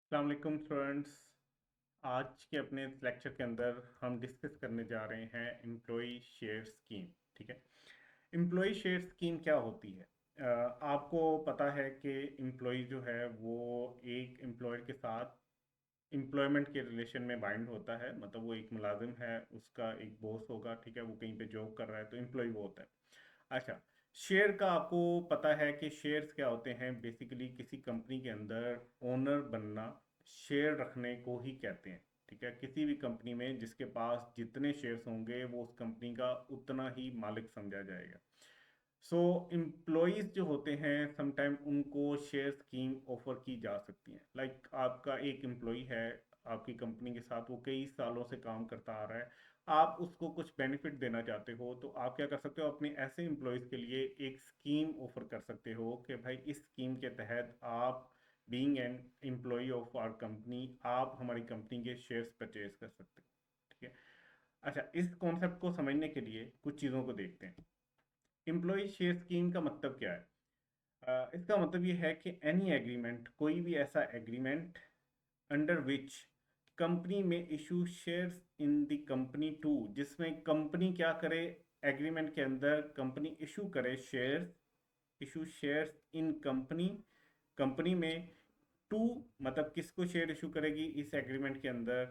अस्सलाम वालेकुम स्टूडेंट्स। आज के अपने इस लेक्चर के अंदर हम डिस्कस करने जा रहे हैं एम्प्लॉय शेयर स्कीम। ठीक है, एम्प्लॉय शेयर स्कीम क्या होती है? आपको पता है कि एम्प्लॉय जो है वो एक एम्प्लॉयर के साथ एम्प्लॉयमेंट के रिलेशन में बाइंड होता है। मतलब वो एक मुलाजिम है, उसका एक बॉस होगा, ठीक है, वो कहीं पे जॉब कर रहा है तो एम्प्लॉय वो होता है। अच्छा, शेयर का आपको पता है कि शेयर्स क्या होते हैं? बेसिकली किसी कंपनी के अंदर ओनर बनना, शेयर रखने को ही कहते हैं। ठीक है, किसी भी कंपनी में जिसके पास जितने शेयर्स होंगे वो उस कंपनी का उतना ही मालिक समझा जाएगा। सो एम्प्लॉयज़ जो होते हैं समटाइम उनको शेयर स्कीम ऑफर की जा सकती है। लाइक आपका एक एम्प्लॉय है आपकी कंपनी के साथ, वो कई सालों से काम करता आ रहा है, आप उसको कुछ बेनिफिट देना चाहते हो तो आप क्या कर सकते हो? अपने ऐसे एम्प्लॉयज़ के लिए एक स्कीम ऑफर कर सकते हो कि भाई इस स्कीम के तहत आप being an employee of our company आप हमारी कंपनी के शेयर्स परचेज कर सकते हो। ठीक है। अच्छा, इस कॉन्सेप्ट को समझने के लिए कुछ चीज़ों को देखते हैं। एम्प्लॉय शेयर स्कीम का मतलब क्या है? इसका मतलब ये है कि एनी एग्रीमेंट, कोई भी ऐसा एग्रीमेंट अंडर विच कंपनी में issue shares in the company to, जिसमें कंपनी क्या करे? एग्रीमेंट के अंदर कंपनी इशू करे shares, issue shares in company, company में टू, मतलब किसको शेयर इशू करेगी इस एग्रीमेंट के अंदर?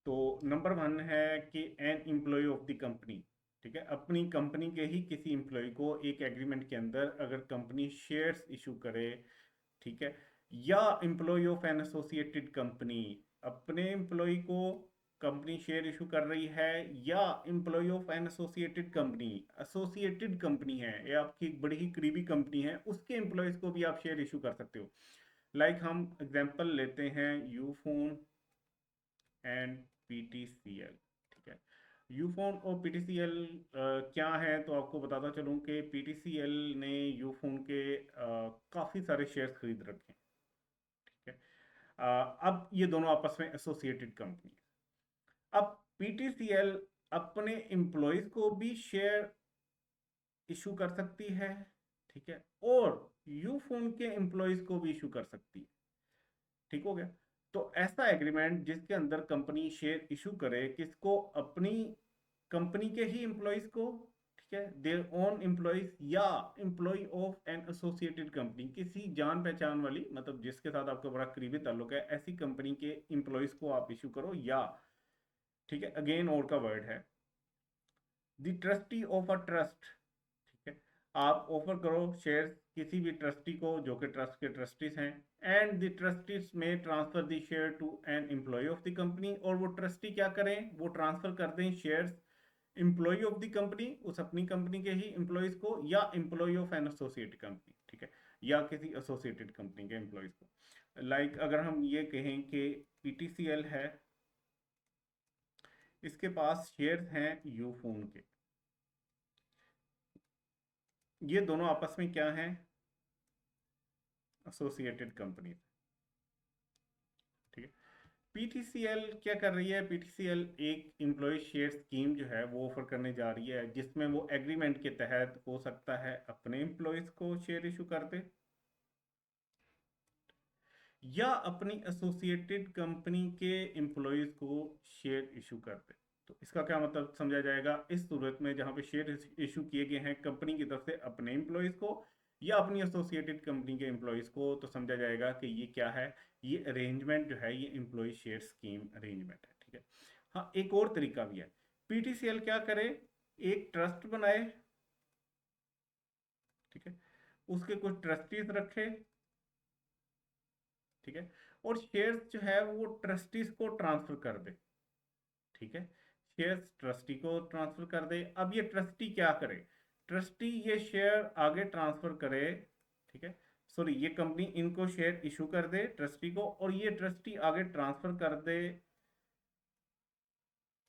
तो नंबर वन है कि an employee of the company. ठीक है, अपनी कंपनी के ही किसी एम्प्लॉय को एक एग्रीमेंट के अंदर अगर कंपनी शेयर्स इशू करे, ठीक है, या employee of an associated company, अपने एम्प्लॉय को कंपनी शेयर इशू कर रही है, या employee of an associated company, associated company है ये आपकी एक बड़ी ही करीबी कंपनी है, उसके एम्प्लॉयज को भी आप शेयर इशू कर सकते हो। लाइक हम एग्जांपल लेते हैं यूफोन एंड पीटीसीएल। ठीक है, यूफोन और पीटीसीएल क्या है तो आपको बताता चलूं कि पीटीसीएल ने यूफोन के काफ़ी सारे शेयर्स खरीद रखे हैं। ठीक है, अब ये दोनों आपस में एसोसिएटेड कंपनी है। अब पीटीसीएल अपने एम्प्लॉयज को भी शेयर इशू कर सकती है, ठीक है, और यूफोन के एम्प्लॉयज को भी इशू कर सकती है। ठीक हो गया। तो ऐसा एग्रीमेंट जिसके अंदर कंपनी शेयर इशू करे किसको? अपनी कंपनी के ही एम्प्लॉयज को, ठीक है, देयर ओन एम्प्लॉयज, या employee of an associated company, किसी जान पहचान वाली, मतलब जिसके साथ आपका बड़ा करीबी ताल्लुक है, ऐसी कंपनी के एम्प्लॉयज को आप इशू करो। या, ठीक है, अगेन और का वर्ड है the trustee of a trust. ठीक है, आप ऑफर करो शेयर्स किसी भी ट्रस्टी को जो कि ट्रस्ट के ट्रस्टीज हैं, and the trustees may transfer the share to an employee of the company, और वो ट्रस्टी क्या करें? वो ट्रांसफर कर दें shares employee of the company, उस अपनी कंपनी के ही एम्प्लॉयज को, या employee of an associated company, ठीक है, या किसी एसोसिएटेड कंपनी के एम्प्लॉयज को। अगर हम ये कहें कि पीटीसीएल है, इसके पास शेयर्स हैं यूफोन के, ये दोनों आपस में क्या हैं? Associated company. ठीक है, पीटीसीएल क्या कर रही है? पीटीसीएल एक एम्प्लॉय शेयर स्कीम जो है वो ऑफर करने जा रही है, जिसमें वो एग्रीमेंट के तहत हो सकता है अपने एम्प्लॉयज को शेयर इशू कर दे, या अपनी एसोसिएटेड कंपनी के एम्प्लॉयज को शेयर इशू कर दे। तो इसका क्या मतलब समझा जाएगा? इस सूरत में जहां पे शेयर इशू किए गए हैं कंपनी की तरफ से अपने एम्प्लॉयज को या अपनी एसोसिएटेड कंपनी के एम्प्लॉयज को, तो समझा जाएगा कि ये क्या है? ये अरेंजमेंट जो है ये एम्प्लॉय शेयर स्कीम अरेंजमेंट है। ठीक है, हाँ, एक और तरीका भी है। पीटीसीएल क्या करे? एक ट्रस्ट बनाए, ठीक है, उसके कुछ ट्रस्टीज रखे, ठीक है, और शेयर्स जो है वो ट्रस्टीज को ट्रांसफर कर दे। ठीक है, शेयर्स ट्रस्टी को ट्रांसफर कर दे। अब ये ट्रस्टी क्या करे? ट्रस्टी ये शेयर आगे ट्रांसफर करे, ठीक है, सॉरी, ये कंपनी इनको शेयर इशू कर दे ट्रस्टी को, और ये ट्रस्टी आगे ट्रांसफर कर दे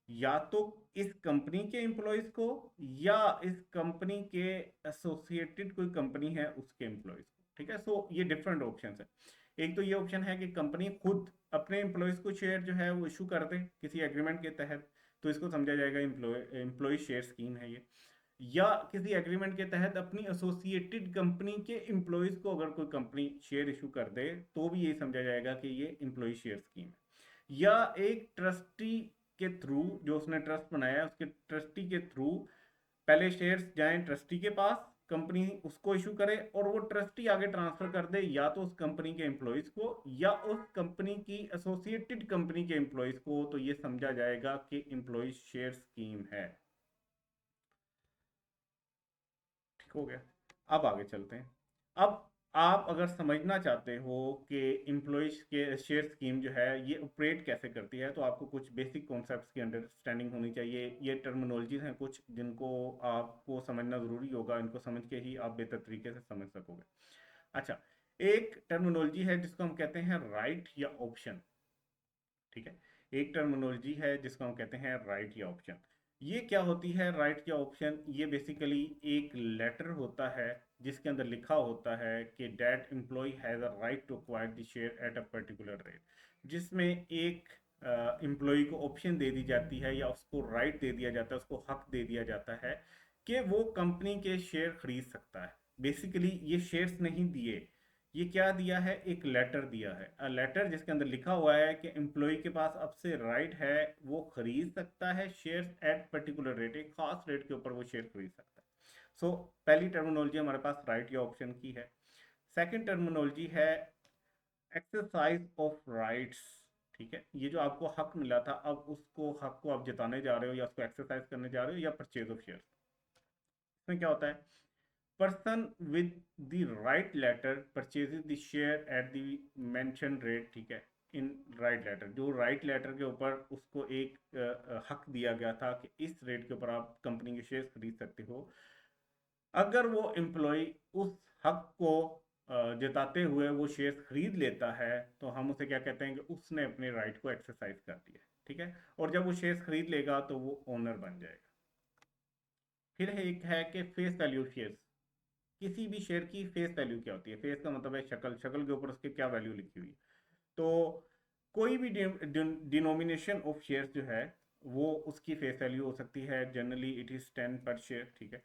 या तो इस कंपनी के एम्प्लॉयज को, या इस कंपनी के एसोसिएटेड कोई कंपनी है उसके एम्प्लॉयज को। ठीक है, सो ये डिफरेंट ऑप्शन है। एक तो ये ऑप्शन है कि कंपनी खुद अपने एम्प्लॉयज को शेयर जो है वो इशू कर दे किसी एग्रीमेंट के तहत, तो इसको समझा जाएगा एम्प्लॉय शेयर स्कीम है ये। या किसी एग्रीमेंट के तहत अपनी एसोसिएटेड कंपनी के एम्प्लॉयज को अगर कोई कंपनी शेयर इशू कर दे तो भी ये समझा जाएगा कि ये एम्प्लॉय शेयर स्कीम है। या एक ट्रस्टी के थ्रू, जो उसने ट्रस्ट बनाया है उसके ट्रस्टी के थ्रू पहले शेयर्स जाएं ट्रस्टी के पास, कंपनी उसको इशू करे और वो ट्रस्टी आगे ट्रांसफर कर दे या तो उस कंपनी के एम्प्लॉयज को या उस कंपनी की एसोसिएटेड कंपनी के एम्प्लॉयज को, तो ये समझा जाएगा कि एम्प्लॉय शेयर स्कीम है। ठीक हो गया। अब आगे चलते हैं। अब आप अगर समझना चाहते हो कि एम्प्लॉयज के शेयर स्कीम जो है ये ऑपरेट कैसे करती है, तो आपको कुछ बेसिक कॉन्सेप्ट्स की अंडरस्टैंडिंग होनी चाहिए। ये टर्मिनोलॉजीज हैं कुछ जिनको आपको समझना ज़रूरी होगा, इनको समझ के ही आप बेहतर तरीके से समझ सकोगे। अच्छा, एक टर्मिनोलॉजी है जिसको हम कहते हैं राइट या ऑप्शन। ठीक है, एक टर्मिनोलॉजी है जिसको हम कहते हैं राइट या ऑप्शन। ये क्या होती है राइट या ऑप्शन? ये बेसिकली एक लेटर होता है जिसके अंदर लिखा होता है कि that employee has a right to acquire the share at a particular rate, जिसमें एक एम्प्लॉय को ऑप्शन दे दी जाती है या उसको राइट दे दिया जाता है, उसको हक दे दिया जाता है कि वो कंपनी के शेयर खरीद सकता है। बेसिकली ये शेयर्स नहीं दिए, ये क्या दिया है, एक लेटर दिया है, अ लेटर जिसके अंदर लिखा हुआ है कि एम्प्लॉय के पास अब से राइट है, वो खरीद सकता है शेयर्स एट पर्टिकुलर रेट, एक खास रेट के ऊपर वो शेयर खरीद सकता है। सो पहली टर्मिनोलॉजी हमारे पास राइट या ऑप्शन की है। सेकंड टर्मिनोलॉजी है एक्सरसाइज ऑफ राइट्स। ठीक है, ये जो आपको हक मिला था, अब उसको हक को आप जताने जा रहे हो या उसको एक्सरसाइज करने जा रहे हो, या परचेज ऑफ शेयर। इसमें क्या होता है, person with the right letter purchases the share at the mention rate. ठीक है, इन राइट लेटर, जो राइट लेटर के ऊपर उसको एक हक दिया गया था कि इस रेट के ऊपर आप कंपनी के शेयर खरीद सकते हो, अगर वो एम्प्लॉय उस हक को जताते हुए वो शेयर खरीद लेता है तो हम उसे क्या कहते हैं कि उसने अपने राइट को एक्सरसाइज कर दिया। ठीक है, और जब वो शेयर खरीद लेगा तो वो ओनर बन जाएगा। फिर एक है कि फेस वैल्यू शेयर्स। किसी भी शेयर की फेस वैल्यू क्या होती है? फेस का मतलब है शक्ल, शक्ल के ऊपर उसके क्या वैल्यू लिखी हुई है। तो कोई भी डिनोमिनेशन ऑफ शेयर्स जो है वो उसकी फेस वैल्यू हो सकती है। जनरली इट इज 10 पर शेयर। ठीक है,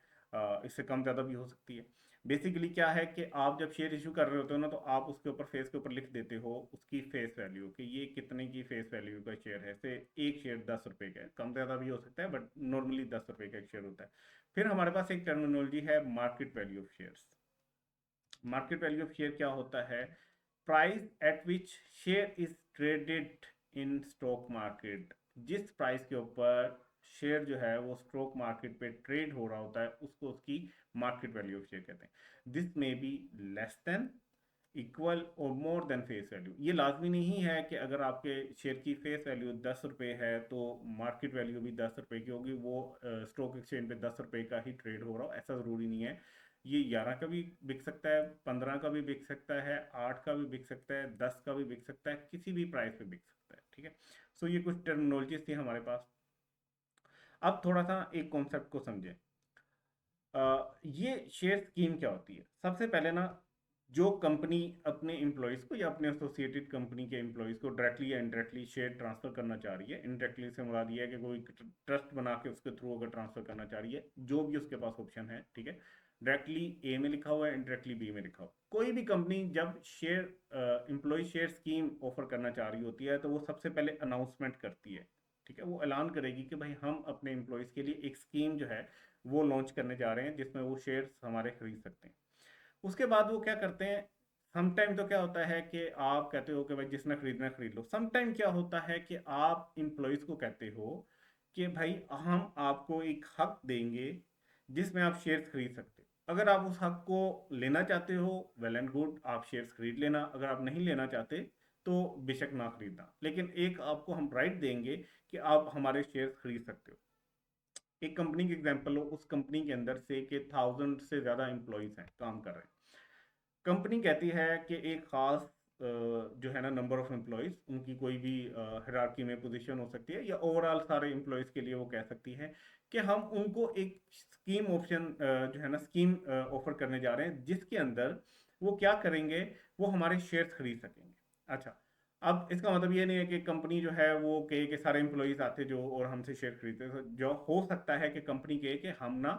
इससे कम ज़्यादा भी हो सकती है। बेसिकली क्या है कि आप जब शेयर इशू कर रहे होते हो ना, तो आप उसके ऊपर फेस के ऊपर लिख देते हो उसकी फेस वैल्यू कि ये कितने की फेस वैल्यू का शेयर है। से एक शेयर 10 रुपए का है, कम ज़्यादा भी हो सकता है बट नॉर्मली 10 रुपए का एक शेयर होता है। फिर हमारे पास एक टर्मिनोलॉजी है market value of shares. Market value of share क्या होता है? Price at which share is traded in stock market. जिस प्राइस के ऊपर शेयर जो है वो स्टॉक मार्केट पे ट्रेड हो रहा होता है उसको उसकी मार्केट वैल्यू ऑफ शेयर कहते हैं। This may be less than, equal और मोर देन फेस वैल्यू। ये लाजमी नहीं है कि अगर आपके शेयर की फेस वैल्यू 10 रुपये है तो मार्केट वैल्यू भी 10 रुपये की होगी, वो स्टॉक एक्सचेंज पे 10 रुपये का ही ट्रेड हो रहा हो, ऐसा ज़रूरी नहीं है। ये 11 का भी बिक सकता है, 15 का भी बिक सकता है, 8 का भी बिक सकता है, 10 का भी बिक सकता है, किसी भी प्राइस पे बिक सकता है। ठीक है, सो ये कुछ टर्मिनोलॉजीज थी हमारे पास। अब थोड़ा सा एक कॉन्सेप्ट को समझें। ये शेयर स्कीम क्या होती है? सबसे पहले ना, जो कंपनी अपने एम्प्लॉयज़ को या अपने एसोसिएटेड कंपनी के एम्प्लॉयज़ को डायरेक्टली या इनडायरेक्टली शेयर ट्रांसफर करना चाह रही है, इनडायरेक्टली से मुराद ये है कि कोई ट्रस्ट बना के उसके थ्रू अगर ट्रांसफर करना चाह रही है, जो भी उसके पास ऑप्शन है। ठीक है, डायरेक्टली ए में लिखा हुआ है, इनडायरेक्टली बी में लिखा हुआ। कोई भी कंपनी जब share employee share scheme offer करना चाह रही होती है तो वो सबसे पहले अनाउंसमेंट करती है। ठीक है, वो ऐलान करेगी कि भाई हम अपने एम्प्लॉयज़ के लिए एक स्कीम जो है वो लॉन्च करने जा रहे हैं जिसमें वो शेयर्स हमारे खरीद सकते हैं। उसके बाद वो क्या करते हैं, समटाइम तो क्या होता है कि आप कहते हो कि भाई जिसने खरीदना है खरीद लो। समटाइम क्या होता है कि आप एम्प्लॉयज को कहते हो कि भाई हम आपको एक हक देंगे जिसमें आप शेयर्स खरीद सकते हो। अगर आप उस हक को लेना चाहते हो, वेल एंड गुड, आप शेयर्स खरीद लेना। अगर आप नहीं लेना चाहते तो बेशक ना खरीदना, लेकिन एक आपको हम राइट देंगे कि आप हमारे शेयर्स खरीद सकते हो। एक कंपनी की एग्जांपल लो, उस कंपनी के अंदर से के 1000 से ज़्यादा एम्प्लॉयज़ हैं, काम कर रहे हैं। कंपनी कहती है कि एक खास जो है ना नंबर ऑफ एम्प्लॉयज़, उनकी कोई भी हायरार्की में पोजीशन हो सकती है या ओवरऑल सारे एम्प्लॉयज़ के लिए वो कह सकती है कि हम उनको एक स्कीम ऑप्शन जो है ना स्कीम ऑफर करने जा रहे हैं जिसके अंदर वो क्या करेंगे, वो हमारे शेयर्स खरीद सकेंगे। अच्छा, अब इसका मतलब ये नहीं है कि कंपनी जो है वो कहे कि सारे एम्प्लॉयज़ आते जो और हमसे शेयर खरीदते। तो जो हो सकता है कि कंपनी कहे कि हम ना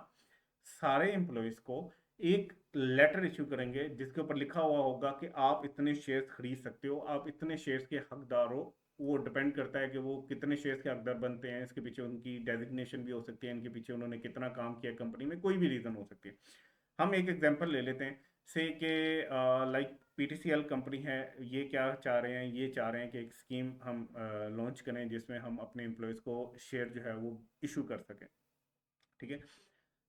सारे एम्प्लॉयज़ को एक लेटर इशू करेंगे जिसके ऊपर लिखा हुआ होगा कि आप इतने शेयर्स खरीद सकते हो, आप इतने शेयर्स के हकदार हो। वो डिपेंड करता है कि वो कितने शेयर्स के हकदार बनते हैं, इसके पीछे उनकी डेजिग्नेशन भी हो सकती है, इनके पीछे उन्होंने कितना काम किया कंपनी में, कोई भी रीज़न हो सकती है। हम एक एग्जांपल ले लेते हैं, से कि लाइक पीटीसीएल कंपनी है, ये क्या चाह रहे हैं, ये चाह रहे हैं कि एक स्कीम हम लॉन्च करें जिसमें हम अपने एम्प्लॉयज़ को शेयर जो है वो इशू कर सकें, ठीक है।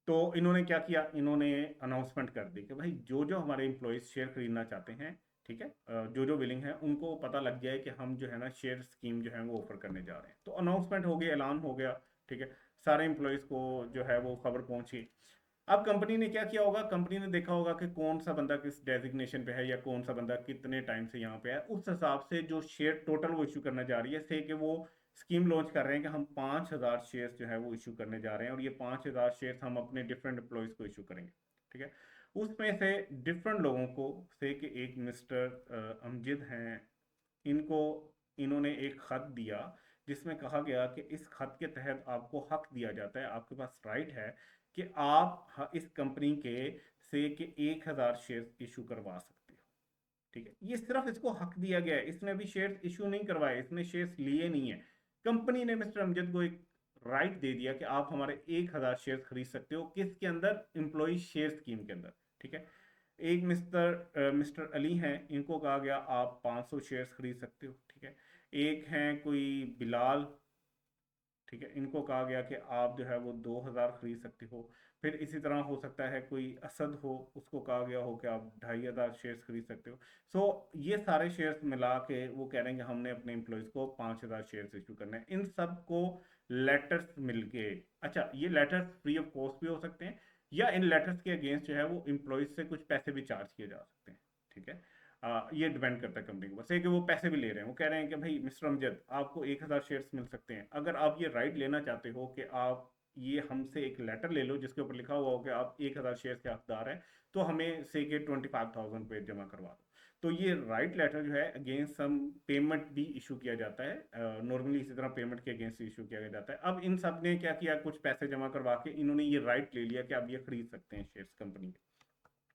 तो इन्होंने क्या किया, इन्होंने अनाउंसमेंट कर दी कि भाई जो जो हमारे एम्प्लॉयज़ शेयर खरीदना चाहते हैं, ठीक है, जो जो विलिंग है उनको पता लग गया है कि हम जो है ना शेयर स्कीम जो है वो ऑफर करने जा रहे हैं। तो अनाउंसमेंट हो गया, ऐलान हो गया, ठीक है। सारे एम्प्लॉयज़ को जो है वो खबर पहुंची। अब कंपनी ने क्या किया होगा, कंपनी ने देखा होगा कि कौन सा बंदा किस डेजिग्नेशन पे है या कौन सा बंदा कितने टाइम से यहाँ पे है, उस हिसाब से जो शेयर टोटल वो इशू करने जा रही है, से कि वो स्कीम लॉन्च कर रहे हैं कि हम 5,000 शेयर्स जो है वो इशू करने जा रहे हैं और ये 5,000 शेयर्स हम अपने डिफरेंट एम्प्लॉयज़ को इशू करेंगे, ठीक है। उसमें से डिफरेंट लोगों को, से कि एक मिस्टर अमजिद हैं, इनको इन्होंने एक खत दिया जिसमें कहा गया कि इस खत के तहत आपको हक दिया जाता है, आपके पास राइट है कि आप इस कंपनी के से कि 1,000 शेयर इशू करवा सकते हो, ठीक है। ये सिर्फ इसको हक दिया गया है, इसने अभी शेयर इशू नहीं करवाए, इसने शेयर्स लिए नहीं है। कंपनी ने मिस्टर अमजद को एक राइट दे दिया कि आप हमारे 1,000 शेयर खरीद सकते हो, किसके अंदर, एम्प्लॉय शेयर स्कीम के अंदर, ठीक है। एक मिस्टर अली हैं, इनको कहा गया आप 500 शेयर्स खरीद सकते हो, ठीक है। एक हैं कोई बिलाल, ठीक है, इनको कहा गया कि आप जो है वो 2,000 खरीद सकते हो। फिर इसी तरह हो सकता है कोई असद हो, उसको कहा गया हो कि आप 2,500 शेयर्स खरीद सकते हो। सो ये सारे शेयर्स मिला के वो कह रहे हैं कि हमने अपने एम्प्लॉयज़ को 5,000 शेयर्स इशू करने हैं। इन सब को लेटर्स मिल के, अच्छा ये लेटर्स फ्री ऑफ कॉस्ट भी हो सकते हैं या इन लेटर्स के अगेंस्ट जो है वो एम्प्लॉयज़ से कुछ पैसे भी चार्ज किए जा सकते हैं, ठीक है। ये डिपेंड करता है कंपनी के ऊपर, से कि वो पैसे भी ले रहे हैं, वो कह रहे हैं कि भाई मिस्टर अमजद आपको 1,000 शेयर्स मिल सकते हैं, अगर आप ये राइट लेना चाहते हो कि आप ये हमसे एक लेटर ले लो जिसके ऊपर लिखा हुआ हो कि आप 1,000 शेयर्स के हकदार हैं, तो हमें से कि 25,000 रुपये जमा करवा दो। तो ये राइट लेटर जो है अगेंस्ट सम पेमेंट भी इशू किया जाता है, नॉर्मली इसी तरह पेमेंट के अगेंस्ट इशू किया जाता है। अब इन सब ने क्या किया, कुछ पैसे जमा करवा के इन्होंने ये राइट ले लिया कि आप ये खरीद सकते हैं शेयर्स कंपनी के,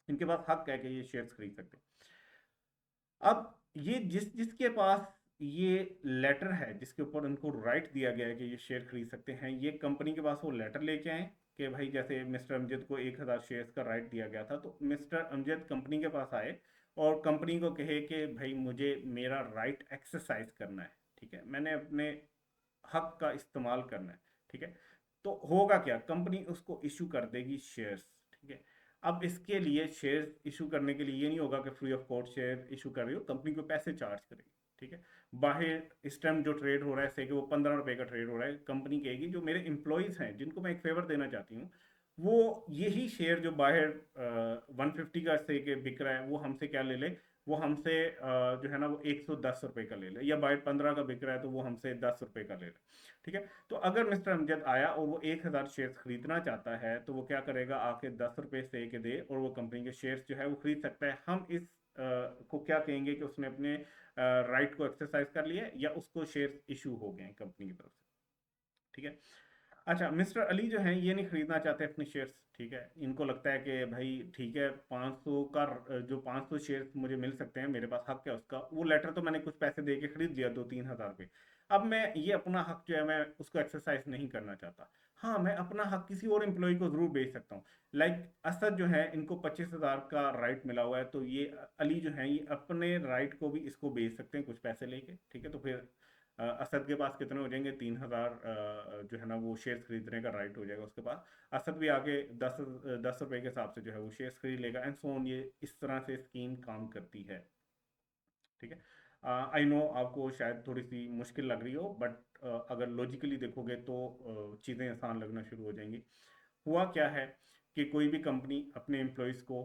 इनके पास हक है कि ये शेयर्स खरीद सकते हैं। अब ये जिसके पास ये लेटर है, जिसके ऊपर उनको राइट दिया गया है कि ये शेयर खरीद सकते हैं, ये कंपनी के पास वो लेटर लेके आए कि भाई जैसे मिस्टर अमजद को 1,000 शेयर्स का राइट दिया गया था, तो मिस्टर अमजद कंपनी के पास आए और कंपनी को कहे कि भाई मुझे मेरा राइट एक्सरसाइज करना है, ठीक है, मैंने अपने हक का इस्तेमाल करना है, ठीक है। तो होगा क्या, कंपनी उसको इशू कर देगी शेयर्स, ठीक है। अब इसके लिए शेयर इशू करने के लिए ये नहीं होगा कि free of cost share issue कर रही हो, कंपनी को पैसे चार्ज करेगी, ठीक है। बाहर इस टाइम जो ट्रेड हो रहा है, से कि वो 15 रुपए का ट्रेड हो रहा है, कंपनी कहेगी जो मेरे एम्प्लॉयज़ हैं जिनको मैं एक फेवर देना चाहती हूँ, वो यही शेयर जो बाहर 150 का से के बिक रहा है वो हमसे क्या ले ले, वो हमसे जो है ना वो 110 रुपये का ले ले, या बाहर 15 का बिक रहा है तो वो हमसे 10 रुपये का ले ले, ठीक है। तो अगर मिस्टर अमजद आया और वो 1,000 शेयर्स खरीदना चाहता है तो वो क्या करेगा, आके 10 रुपये से के दे और वो कंपनी के शेयर्स जो है वो खरीद सकता है। हम इस को क्या कहेंगे कि उसने अपने राइट को एक्सरसाइज कर लिया या उसको शेयर्स इशू हो गए कंपनी की तरफ से, ठीक है। अच्छा मिस्टर अली जो हैं ये नहीं खरीदना चाहते अपने शेयर्स, ठीक है, इनको लगता है कि भाई ठीक है 500 का जो 500 शेयर्स मुझे मिल सकते हैं, मेरे पास हक है उसका, वो लेटर तो मैंने कुछ पैसे दे के खरीद लिया 2-3 हज़ार रुपये, अब मैं ये अपना हक जो है मैं उसको एक्सरसाइज नहीं करना चाहता। हाँ मैं अपना हक किसी और एम्प्लॉय को जरूर बेच सकता हूँ, लाइक असद जो है इनको 25,000 का राइट मिला हुआ है, तो ये अली जो है ये अपने राइट को भी इसको बेच सकते हैं कुछ पैसे लेके, ठीक है। तो फिर असद के पास कितने हो जाएंगे, 3,000 जो है ना वो शेयर्स खरीदने का राइट हो जाएगा उसके पास। असद भी आगे 10 रुपए के हिसाब से जो है वो शेयर्स खरीद लेगा एंड सो ऑन, ये इस तरह से स्कीम काम करती है, ठीक है। आई नो आपको शायद थोड़ी सी मुश्किल लग रही हो, बट अगर लॉजिकली देखोगे तो चीज़ें आसान लगना शुरू हो जाएंगी। हुआ क्या है कि कोई भी कंपनी अपने एम्प्लॉयज़ को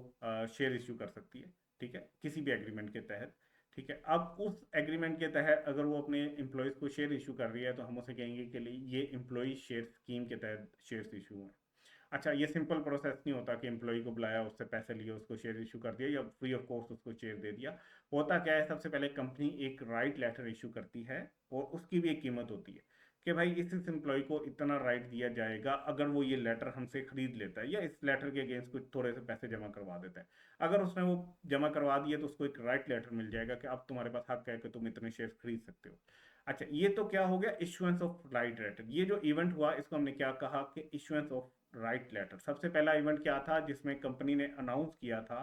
शेयर इशू कर सकती है, ठीक है, किसी भी एग्रीमेंट के तहत, ठीक है। अब उस एग्रीमेंट के तहत अगर वो अपने एम्प्लॉयज़ को शेयर इशू कर रही है तो हम उसे कहेंगे कि ये एम्प्लॉय शेयर स्कीम के तहत शेयर्स इशू हैं। अच्छा ये सिंपल प्रोसेस नहीं होता कि एम्प्लॉय को बुलाया, उससे पैसे लिए, उसको शेयर इशू कर दिया या फ्री ऑफ कॉस्ट उसको शेयर दे दिया। होता क्या है, सबसे पहले कंपनी एक राइट लेटर इशू करती है और उसकी भी एक कीमत होती है कि भाई इस एम्प्लॉय को इतना राइट दिया जाएगा अगर वो ये लेटर हमसे खरीद लेता है या इस लेटर के अगेंस्ट कुछ थोड़े से पैसे जमा करवा देता है। अगर उसने वो जमा करवा दिए तो उसको एक राइट लेटर मिल जाएगा कि अब तुम्हारे पास हक है कि तुम इतने शेयर खरीद सकते हो। अच्छा, ये तो क्या हो गया, इशुएंस ऑफ राइट लेटर। ये जो इवेंट हुआ इसको हमने क्या कहा कि इशुएंस ऑफ राइट लेटर। सबसे पहला इवेंट क्या था, जिसमें कंपनी ने अनाउंस किया था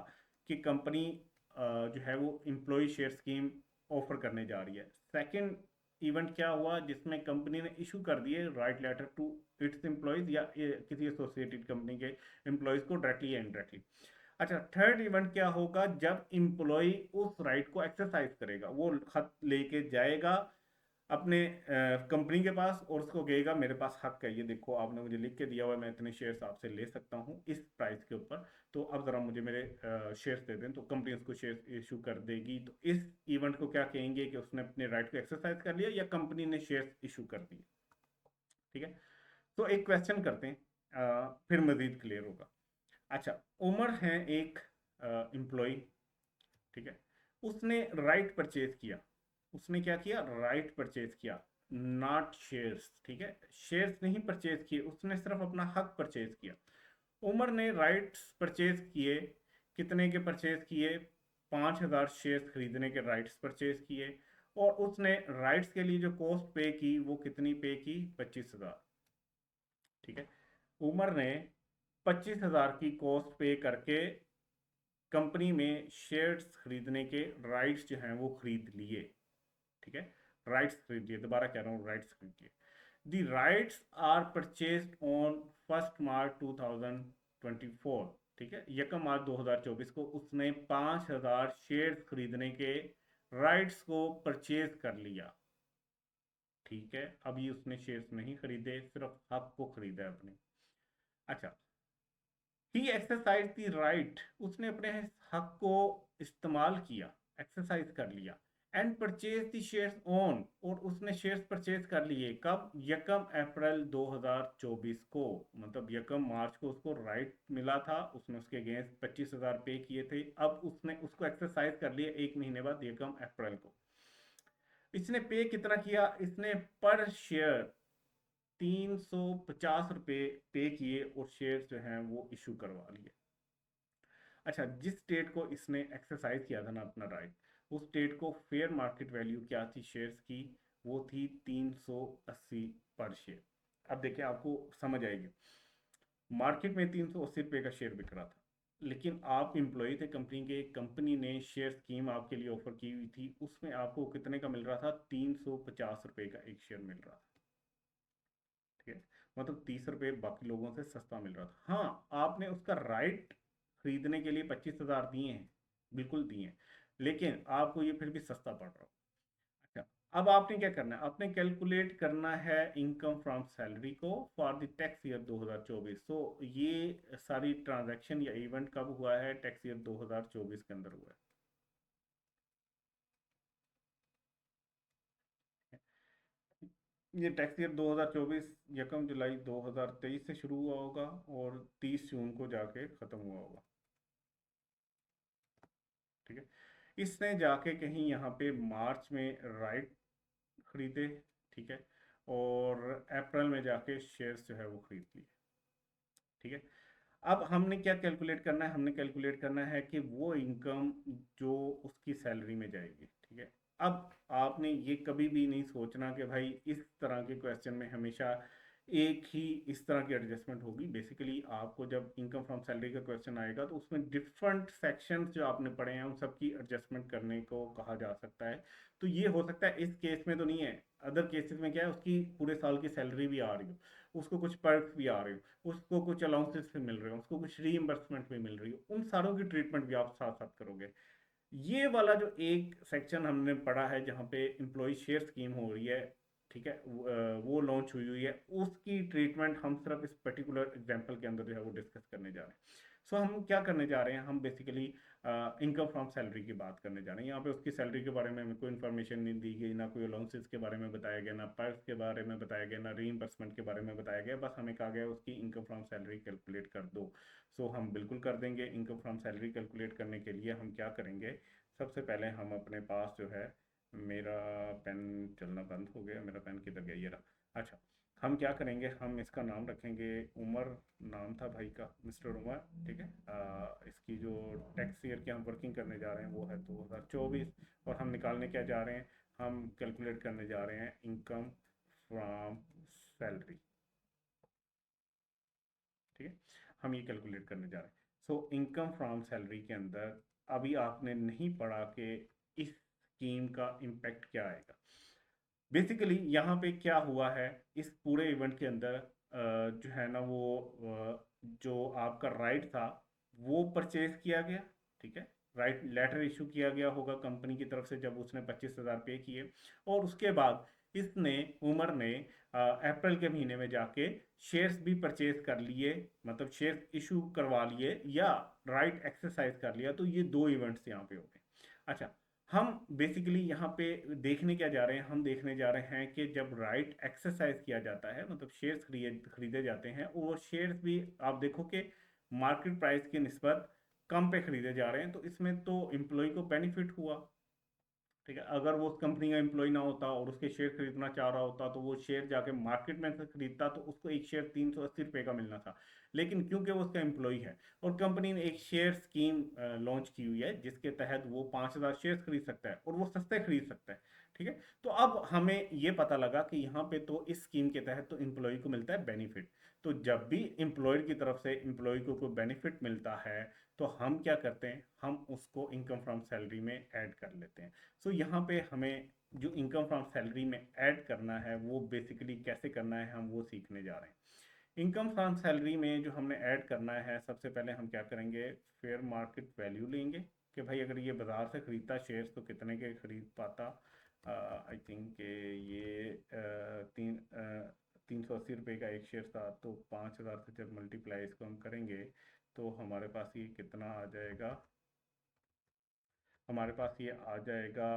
कि कंपनी जो है वो एम्प्लॉय शेयर स्कीम ऑफर करने जा रही है। सेकंड इवेंट क्या हुआ, जिसमें कंपनी ने इशू कर दिए right letter to its employees या किसी एसोसिएटेड कंपनी के एम्प्लॉयज को डायरेक्टली या इनडायरेक्टली। अच्छा, थर्ड इवेंट क्या होगा, जब एम्प्लॉय उस राइट को एक्सरसाइज करेगा, वो खत लेके जाएगा अपने कंपनी के पास और उसको कहेगा मेरे पास हक है, ये देखो आपने मुझे लिख के दिया हुआ है, मैं इतने शेयर्स आपसे ले सकता हूँ इस प्राइस के ऊपर, तो अब ज़रा मुझे मेरे शेयर्स दे दें। तो कंपनी उसको शेयर्स इशू कर देगी। तो इस इवेंट को क्या कहेंगे कि उसने अपने राइट को एक्सरसाइज कर लिया या कंपनी ने शेयर्स इशू कर दिए। ठीक है, तो एक क्वेश्चन करते हैं, फिर मजीद क्लियर होगा। अच्छा, उमर है एक एम्प्लॉय, ठीक है, उसने राइट परचेज किया। उसने क्या किया, राइट परचेज किया, नॉट शेयर्स। ठीक है, शेयर्स नहीं परचेज किए, उसने सिर्फ अपना हक परचेज किया। उमर ने राइट्स परचेज किए, कितने के परचेज किए, 5,000 शेयर्स खरीदने के राइट्स परचेज किए। और उसने राइट्स के लिए जो कॉस्ट पे की वो कितनी पे की, 25,000। ठीक है, उमर ने 25,000 की कॉस्ट पे करके कंपनी में शेयर्स खरीदने के राइट्स जो हैं वो खरीद लिए। ठीक है, राइट्स खरीद लिए, दोबारा कह रहा हूँ, राइट्स खरीद लिए। दी राइट्स आर परचेज्ड ऑन 1 मार्च 2024। ठीक है, 1 मार्च 2024 को उसने 5,000 शेयर्स खरीदने के राइट्स को परचेज कर लिया। ठीक है, अभी उसने शेयर्स नहीं खरीदे, सिर्फ हक को खरीदा अपने। अच्छा, ही एक्सरसाइज दी राइट, उसने अपने हक को इस्तेमाल किया, एक्सरसाइज कर लिया। And purchase the shares on, और उसने शेयर्स परचेज कर लिए कब, 1 अप्रैल 2024 को, मतलब 1 मार्च को उसको राइट मिला था, उसने उसके अगेंस्ट 25,000 पे किए थे, अब उसने उसको एक्सरसाइज कर लिया 1 महीने बाद 1 अप्रैल को। इसने पे कितना किया, इसने पर शेयर 350 रुपये पे किए और शेयर जो हैं वो इशू करवा लिए। अच्छा, जिस स्टेट को इसने एक्सरसाइज किया था ना अपना राइट, उस स्टेट को फेयर मार्केट वैल्यू क्या थी शेयर्स की, वो थी 380 पर शेयर। अब देखिए, आपको समझ आएगी। मार्केट में 380 रुपये का शेयर बिक रहा था, लेकिन आप एम्प्लॉय थे कंपनी के, कंपनी ने शेयर स्कीम आपके लिए ऑफर की हुई थी, उसमें आपको कितने का मिल रहा था, 350 रुपये का एक शेयर मिल रहा था। ठीक है, मतलब 30 रुपये बाकी लोगों से सस्ता मिल रहा था। हाँ, आपने उसका राइट खरीदने के लिए 25,000 दिए हैं, बिल्कुल दिए हैं, लेकिन आपको ये फिर भी सस्ता पड़ रहा हो। अच्छा, अब आपने क्या करना है, आपने कैलकुलेट करना है इनकम फ्रॉम सैलरी को फॉर द टैक्स ईयर 2024। तो ये सारी ट्रांजैक्शन या इवेंट कब हुआ है, टैक्स ईयर 2024 के अंदर हुआ है। ये टैक्स ईयर 2024 1 जुलाई 2023 से शुरू हुआ होगा और 30 जून को जाके ख़त्म हुआ होगा। ठीक है, इसने जाके कहीं यहाँ पे मार्च में राइट खरीदे। ठीक है, और अप्रैल में जाके शेयर्स जो है वो खरीद लिए। ठीक है, अब हमने क्या कैलकुलेट करना है, हमने कैलकुलेट करना है कि वो इनकम जो उसकी सैलरी में जाएगी। ठीक है, अब आपने ये कभी भी नहीं सोचना कि भाई इस तरह के क्वेश्चन में हमेशा एक ही इस तरह की एडजस्टमेंट होगी। बेसिकली आपको जब इनकम फ्रॉम सैलरी का क्वेश्चन आएगा तो उसमें डिफरेंट सेक्शंस जो आपने पढ़े हैं उन सब की एडजस्टमेंट करने को कहा जा सकता है। तो ये हो सकता है, इस केस में तो नहीं है, अदर केसेस में क्या है, उसकी पूरे साल की सैलरी भी आ रही हो, उसको कुछ पर्क्स भी आ रही हो, उसको कुछ अलाउंसेस भी मिल रहे हो, उसको कुछ रीइंबर्समेंट भी मिल रही हो, उन सारों की ट्रीटमेंट भी आप साथ साथ करोगे। ये वाला जो एक सेक्शन हमने पढ़ा है जहाँ पे एम्प्लॉय शेयर स्कीम हो रही है, ठीक है, वो लॉन्च हुई हुई है, उसकी ट्रीटमेंट हम सिर्फ इस पर्टिकुलर एग्जांपल के अंदर जो है वो डिस्कस करने जा रहे हैं। सो हम क्या करने जा रहे हैं, हम बेसिकली इनकम फ्रॉम सैलरी की बात करने जा रहे हैं। यहाँ पे उसकी सैलरी के बारे में हमें कोई इन्फॉर्मेशन नहीं दी गई, ना कोई अलाउंसेस के बारे में बताया गया, ना पर्क्स के बारे में बताया गया, ना रीइंबर्समेंट के बारे में बताया गया, बस हमें कहा गया उसकी इनकम फ्रॉम सैलरी कैलकुलेट कर दो। सो हम बिल्कुल कर देंगे। इनकम फ्रॉम सैलरी कैलकुलेट करने के लिए हम क्या करेंगे, सबसे पहले हम अपने पास जो है मेरा पेन चलना बंद हो गया, मेरा पेन किधर गया, ये रहा। अच्छा, हम क्या करेंगे, हम इसका नाम रखेंगे उमर, नाम था भाई का, मिस्टर उमर। ठीक है, इसकी जो टैक्स ईयर की हम वर्किंग करने जा रहे हैं वो है 2024, और हम निकालने क्या जा रहे हैं, हम कैलकुलेट करने जा रहे हैं इनकम फ्रॉम सैलरी। ठीक है, हम ये कैलकुलेट करने जा रहे हैं। सो इनकम फ्रॉम सैलरी के अंदर अभी आपने नहीं पढ़ा कि इस स्कीम का इम्पैक्ट क्या आएगा। बेसिकली यहाँ पे क्या हुआ है, इस पूरे इवेंट के अंदर जो है ना वो जो आपका राइट था वो परचेज किया गया। ठीक है, राइट लेटर इशू किया गया होगा कंपनी की तरफ से जब उसने 25,000 पे किए, और उसके बाद इसने, उमर ने अप्रैल के महीने में जाके शेयर्स भी परचेज कर लिए, मतलब शेयर्स इशू करवा लिए या राइट एक्सरसाइज कर लिया। तो ये दो इवेंट्स यहाँ पे हो गए। अच्छा, हम बेसिकली यहाँ पे देखने क्या जा रहे हैं, हम देखने जा रहे हैं कि जब राइट एक्सरसाइज किया जाता है, मतलब शेयर्स खरीदे जाते हैं, और वो शेयर्स भी आप देखो कि मार्केट प्राइस की निस्बत कम पे खरीदे जा रहे हैं, तो इसमें तो एम्प्लॉय को बेनिफिट हुआ। ठीक है, अगर वो उस कंपनी का एम्प्लॉय ना होता और उसके शेयर खरीदना चाह रहा होता तो वो शेयर जाके मार्केट में से खरीदता, तो उसको एक शेयर 380 रुपये का मिलना था। लेकिन क्योंकि वो उसका एम्प्लॉय है और कंपनी ने एक शेयर स्कीम लॉन्च की हुई है जिसके तहत वो 5,000 शेयर खरीद सकता है और वो सस्ते खरीद सकता है। ठीक है, तो अब हमें ये पता लगा कि यहाँ पे तो इस स्कीम के तहत तो एम्प्लॉय को मिलता है बेनिफिट। तो जब भी एम्प्लॉयर की तरफ से एम्प्लॉय को कोई बेनिफिट मिलता है तो हम क्या करते हैं, हम उसको इनकम फ्रॉम सैलरी में ऐड कर लेते हैं। सो यहाँ पे हमें जो इनकम फ्रॉम सैलरी में ऐड करना है वो बेसिकली कैसे करना है हम वो सीखने जा रहे हैं। इनकम फ्रॉम सैलरी में जो हमने ऐड करना है, सबसे पहले हम क्या करेंगे, फेयर मार्केट वैल्यू लेंगे कि भाई अगर ये बाजार से खरीदता शेयर्स तो कितने के खरीद पाता। आई थिंक ये 380 रुपये का एक शेयर था, तो 5,000 से जब मल्टीप्लाई इसको हम करेंगे तो हमारे पास ये कितना आ जाएगा, हमारे पास ये आ जाएगा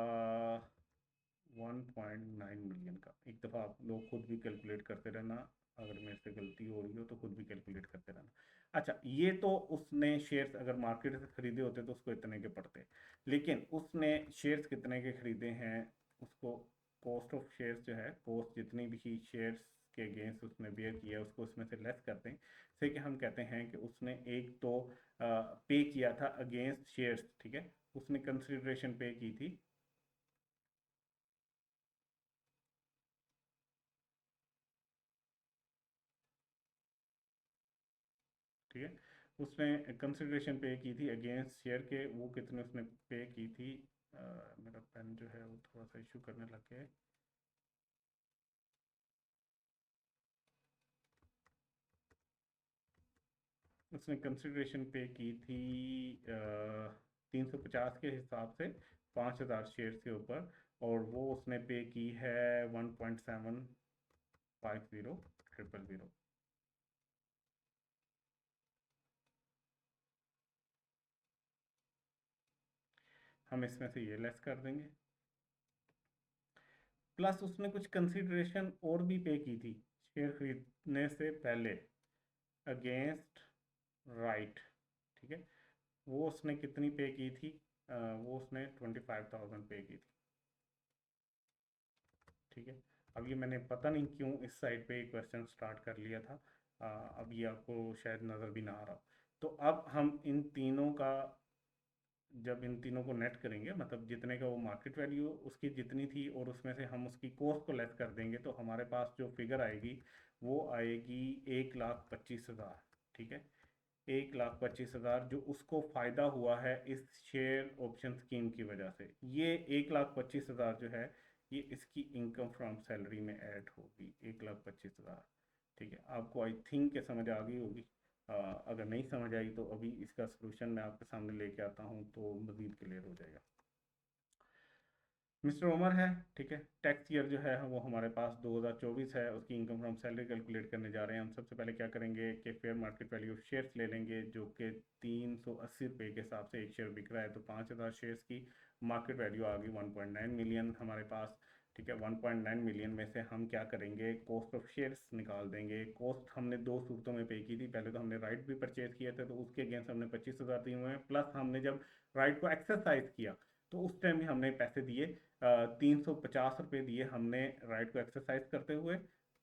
1.9 मिलियन का। एक दफ़ा आप लोग खुद भी कैलकुलेट करते रहना, अगर मेरे से गलती हो रही हो तो खुद भी कैलकुलेट करते रहना। अच्छा, ये तो उसने शेयर्स अगर मार्केट से खरीदे होते तो उसको इतने के पड़ते, लेकिन उसने शेयर्स कितने के खरीदे हैं, उसको कॉस्ट ऑफ शेयर्स जो है, कॉस्ट जितनी भी शेयर्स के अगेंस्ट उसने बेयर किया उसको उसमें से लेस करते हैं। जैसे कि हम कहते हैं कि उसने एक तो पे किया था अगेंस्ट शेयर्स। ठीक है, उसने कंसिडरेशन पे की थी। ठीक है, उसने कंसिडरेशन पे की थी अगेंस्ट शेयर के, वो कितने उसने पे की थी। मेरा पेन जो है वो थोड़ा सा इशू करने लग गया है। उसने कंसिडरेशन पे की थी 350 के हिसाब से 5,000 शेयर के ऊपर, और वो उसने पे की है 1.750 000। हम इसमें से ये लेस कर देंगे, प्लस उसने कुछ कंसिडरेशन और भी पे की थी शेयर खरीदने से पहले अगेंस्ट राइट। ठीक है, वो उसने कितनी पे की थी, वो उसने 25,000 पे की थी। ठीक है, अब ये मैंने पता नहीं क्यों इस साइड पे क्वेश्चन स्टार्ट कर लिया था। अब ये आपको शायद नज़र भी ना आ रहा हो। तो अब हम इन तीनों का, जब इन तीनों को नेट करेंगे, मतलब जितने का वो मार्केट वैल्यू उसकी जितनी थी और उसमें से हम उसकी कॉस्ट को लेस कर देंगे, तो हमारे पास जो फिगर आएगी वो आएगी 1,25,000। ठीक है, 1,25,000 जो उसको फ़ायदा हुआ है इस शेयर ऑप्शन स्कीम की वजह से, ये 1,25,000 जो है ये इसकी इनकम फ्रॉम सैलरी में ऐड होगी, 1,25,000। ठीक है, आपको आई थिंक ये समझ आ गई होगी। अगर नहीं समझ आई तो अभी इसका सलूशन मैं आपके सामने लेके आता हूँ तो मज़ीद क्लियर हो जाएगा। मिस्टर उमर है। ठीक है, टैक्स ईयर जो है वो हमारे पास 2024 है, उसकी इनकम फ्रॉम सैलरी कैलकुलेट करने जा रहे हैं। हम सबसे पहले क्या करेंगे कि fair market value of shares ले लेंगे जो कि 380 रुपये के हिसाब से एक शेयर बिक रहा है, तो 5,000 शेयर्स की मार्केट वैल्यू आ गई 1.9 मिलियन हमारे पास। ठीक है, 1.9 मिलियन में से हम क्या करेंगे, कॉस्ट ऑफ शेयर्स निकाल देंगे। कॉस्ट हमने दो सूरतों में पे की थी, पहले तो हमने राइट भी परचेज किए थे तो उसके अगेंस्ट हमने 25,000 दिए हुए हैं, प्लस हमने जब राइट को एक्सरसाइज किया तो उस टाइम भी हमने पैसे दिए, 350 रुपये दिए हमने राइट को एक्सरसाइज करते हुए,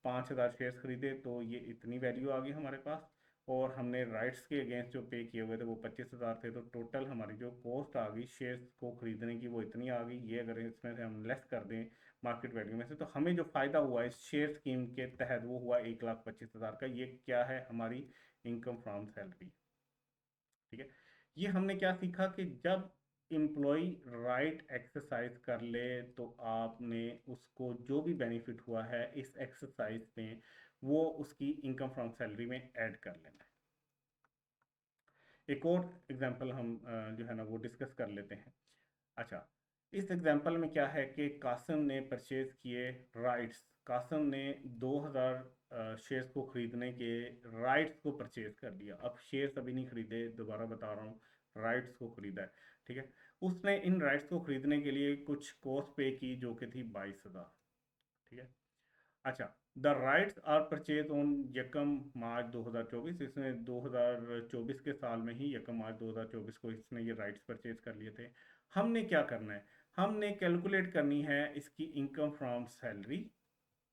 5,000 शेयर्स खरीदे, तो ये इतनी वैल्यू आ गई हमारे पास। और हमने राइट्स के अगेंस्ट जो पे किए हुए थे वो 25,000 थे, तो टोटल हमारी जो कॉस्ट आ गई शेयर्स को खरीदने की वो इतनी आ गई। ये अगर इसमें से हम लेस कर दें मार्केट वैल्यू में से, तो हमें जो फ़ायदा हुआ इस शेयर स्कीम के तहत वो हुआ 1,25,000 का। ये क्या है? हमारी इनकम फ्रॉम सैलरी। ठीक है, ये हमने क्या सीखा कि जब एम्प्लॉय राइट एक्सरसाइज कर ले तो आपने उसको जो भी बेनिफिट हुआ है इस एक्सरसाइज में वो उसकी इनकम फ्रॉम सैलरी में ऐड कर लेना है। एक और एग्जांपल हम जो है ना वो डिस्कस कर लेते हैं। अच्छा, इस एग्जांपल में क्या है कि कासिम ने परचेज किए राइट्स। कासिम ने 2,000 शेयर्स को खरीदने के राइट्स को परचेज कर लिया। अब शेयर्स अभी नहीं खरीदे, दोबारा बता रहा हूँ, राइट्स को खरीदा है। ठीक है, उसने इन राइट्स को खरीदने के लिए कुछ कॉस्ट पे की जो कि थी 22,000। ठीक है, अच्छा, the rights are purchase on यकम मार्च 2024। इसने 2024 के साल में ही यकम मार्च 2024 को इसने ये राइट्स परचेज कर लिए थे। हमने क्या करना है? हमने कैलकुलेट करनी है इसकी इनकम फ्रॉम सैलरी।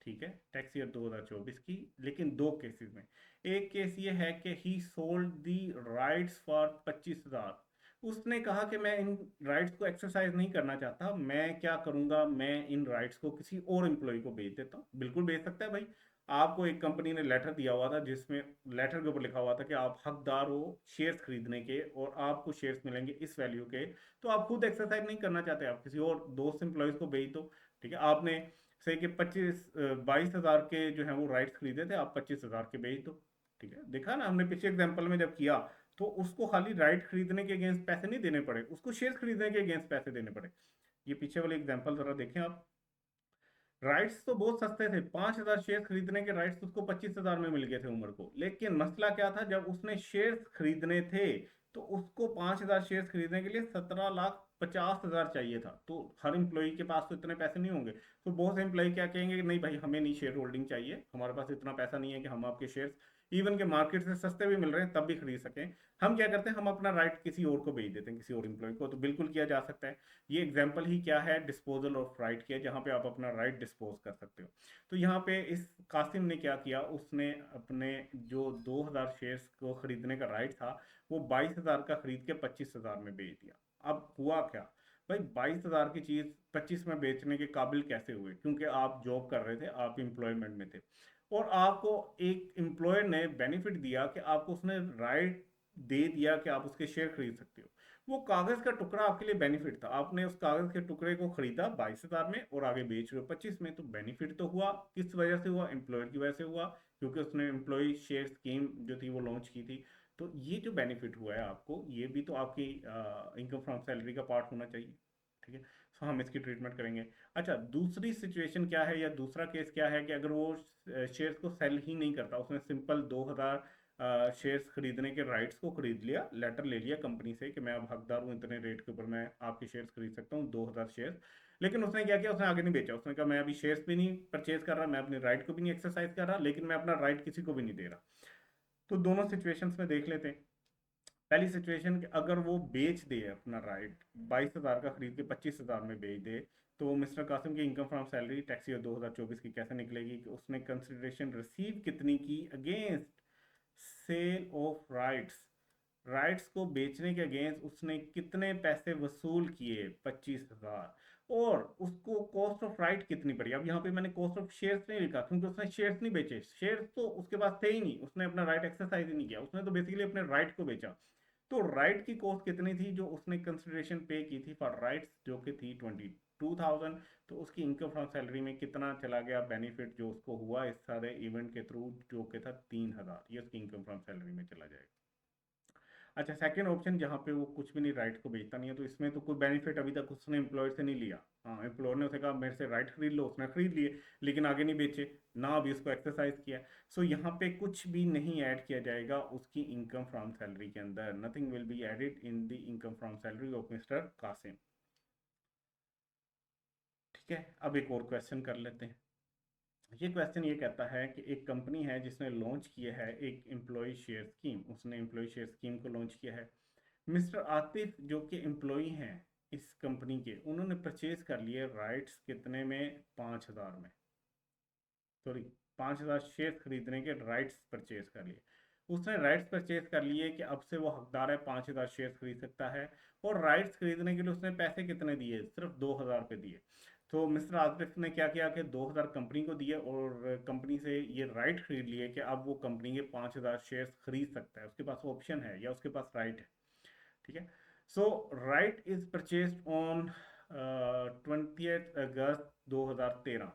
ठीक है, टैक्स ईयर 2024 की, लेकिन दो केसेस में। एक केस ये है कि ही सोल्ड दी राइट्स फॉर 25,000। उसने कहा कि मैं इन राइट्स को एक्सरसाइज नहीं करना चाहता, मैं क्या करूंगा, मैं इन राइट्स को किसी और एम्प्लॉय को बेच देता हूँ। बिल्कुल बेच सकता है भाई। आपको एक कंपनी ने लेटर दिया हुआ था जिसमें लेटर के ऊपर लिखा हुआ था कि आप हकदार हो शेयर्स खरीदने के और आपको शेयर्स मिलेंगे इस वैल्यू के। तो आप खुद एक्सरसाइज नहीं करना चाहते, आप किसी और दोस्त एम्प्लॉयज को बेच दो। ठीक है, आपने से कि 22,000 के जो है वो राइट्स खरीदे थे, आप 25,000 के बेच दो। ठीक है, देखा ना हमने पिछले एग्जांपल में जब किया, तो उसको खाली राइट खरीदने के अगेंस्ट पैसे नहीं देने पड़े, उसको शेयर खरीदने के अगेंस्ट पैसे देने पड़े। ये पीछे वाले एग्जांपल जरा देखें आप। राइट्स तो बहुत सस्ते थे, 5,000 शेयर खरीदने के राइट्स उसको 25,000 में मिल गए थे उमर को। लेकिन मसला क्या था, जब उसने शेयर्स खरीदने थे तो उसको 5,000 शेयर्स खरीदने के लिए 17,50,000 चाहिए था। तो हर एम्प्लॉय के पास तो इतने पैसे नहीं होंगे। तो बहुत से एम्प्लॉय क्या कहेंगे कि नहीं भाई, हमें नहीं शेयर होल्डिंग चाहिए, हमारे पास इतना पैसा नहीं है कि हम आपके शेयर्स इवन के मार्केट से सस्ते भी मिल रहे हैं तब भी खरीद सकें। हम क्या करते हैं, हम अपना राइट किसी और को बेच देते हैं, किसी और एम्प्लॉय को। तो बिल्कुल किया जा सकता है। ये एग्जाम्पल ही क्या है, डिस्पोजल ऑफ राइट किया, जहाँ पे आप अपना राइट डिस्पोज कर सकते हो। तो यहाँ पे इस कासिम ने क्या किया, उसने अपने जो 2,000 शेयर्स को खरीदने का राइट था वो 22,000 का खरीद के 25,000 में बेच दिया। अब हुआ क्या भाई, 22,000 की चीज 25 में बेचने के काबिल कैसे हुए? क्योंकि आप जॉब कर रहे थे, आप एम्प्लॉयमेंट में थे, और आपको एक एम्प्लॉयर ने बेनिफिट दिया कि आपको उसने राइट दे दिया कि आप उसके शेयर खरीद सकते हो। वो कागज का टुकड़ा आपके लिए बेनिफिट था, आपने उस कागज के टुकड़े को खरीदा 22,000 में और आगे बेच रहे हो 25 में। तो बेनिफिट तो हुआ, किस वजह से हुआ? एम्प्लॉयर की वजह से हुआ, क्योंकि उसने एम्प्लॉय शेयर स्कीम जो थी वो लॉन्च की थी। तो ये जो बेनिफिट हुआ है आपको, ये भी तो आपकी इनकम फ्रॉम सैलरी का पार्ट होना चाहिए। ठीक है, तो हम इसकी ट्रीटमेंट करेंगे। अच्छा, दूसरी सिचुएशन क्या है या दूसरा केस क्या है कि अगर वो शेयर्स को सेल ही नहीं करता, उसने सिंपल 2,000 शेयर्स खरीदने के राइट्स को खरीद लिया, लेटर ले लिया कंपनी से कि मैं अब हकदार हूँ, इतने रेट के ऊपर मैं आपके शेयर्स खरीद सकता हूँ 2,000 शेयर्स। लेकिन उसने क्या किया, उसने आगे नहीं बेचा। उसने कहा मैं अभी शेयर्स भी नहीं परचेज कर रहा, मैं अपने राइट को भी नहीं एक्सरसाइज कर रहा, लेकिन मैं अपना राइट किसी को भी नहीं दे रहा। तो दोनों सिचुएशंस में देख लेते हैं। पहली सिचुएशन कि अगर वो बेच दे अपना राइट, 22,000 का खरीद के 25,000 में बेच दे, तो मिस्टर कासिम की income from salary tax year 2024 की कैसे निकलेगी कि उसने कंसिडरेशन रिसीव कितनी की against sale of rights. Rights को बेचने के अगेंस्ट उसने कितने पैसे वसूल किए? 25,000। और उसको कॉस्ट ऑफ राइट कितनी पड़ी? अब यहाँ पे मैंने कॉस्ट ऑफ शेयर्स नहीं लिखा क्योंकि उसने शेयर्स नहीं बेचे, शेयर्स तो उसके पास थे ही नहीं, उसने अपना राइट एक्सरसाइज ही नहीं किया, उसने तो बेसिकली अपने राइट को बेचा। तो राइट की कॉस्ट कितनी थी जो उसने कंसिडरेशन पे की थी फॉर राइट्स, जो कि थी 22,000। तो उसकी इनकम फ्रॉम सैलरी में कितना चला गया बेनिफिट जो उसको हुआ इस सारे इवेंट के थ्रू, जो कि था 3,000, ये उसकी इनकम फ्रॉम सैलरी में चला जाएगा। अच्छा, सेकंड ऑप्शन जहाँ पे वो कुछ भी नहीं, राइट को बेचता नहीं है, तो इसमें तो कोई बेनिफिट अभी तक उसने एम्प्लॉयर से नहीं लिया। हाँ, एम्प्लॉयर ने उसे कहा मेरे से राइट खरीद लो, उसने खरीद लिए, लेकिन आगे नहीं बेचे ना, अभी उसको एक्सरसाइज किया। सो यहाँ पे कुछ भी नहीं ऐड किया जाएगा उसकी इनकम फ्रॉम सैलरी के अंदर। Nothing will be added in the income from salary of mister Qasim. ठीक है, अब एक और क्वेश्चन कर लेते हैं। ये क्वेश्चन ये कहता है कि एक कंपनी है जिसने लॉन्च किया है एक एम्प्लॉय शेयर स्कीम, उसने एम्प्लॉय शेयर स्कीम को लॉन्च किया है। मिस्टर आतिफ जो कि एम्प्लॉई हैं, इस कंपनी के, उन्होंने परचेज कर लिए राइट्स कितने में, 5,000 में, सॉरी 5,000 शेयर खरीदने के राइट्स परचेज कर लिए। उसने राइट्स परचेज कर लिए कि अब से वो हकदार है, 5,000 शेयर खरीद सकता है। और राइट्स खरीदने के लिए उसने पैसे कितने दिए, सिर्फ 2,000 रुपये दिए। तो मिस्टर आतिफ ने क्या किया कि 2,000 कंपनी को दिए और कंपनी से ये राइट खरीद लिए कि अब वो कंपनी के 5,000 शेयर खरीद सकता है, उसके पास ऑप्शन है या उसके पास राइट है। ठीक है। सो राइट इज परचेज ऑन 20 अगस्त 2013।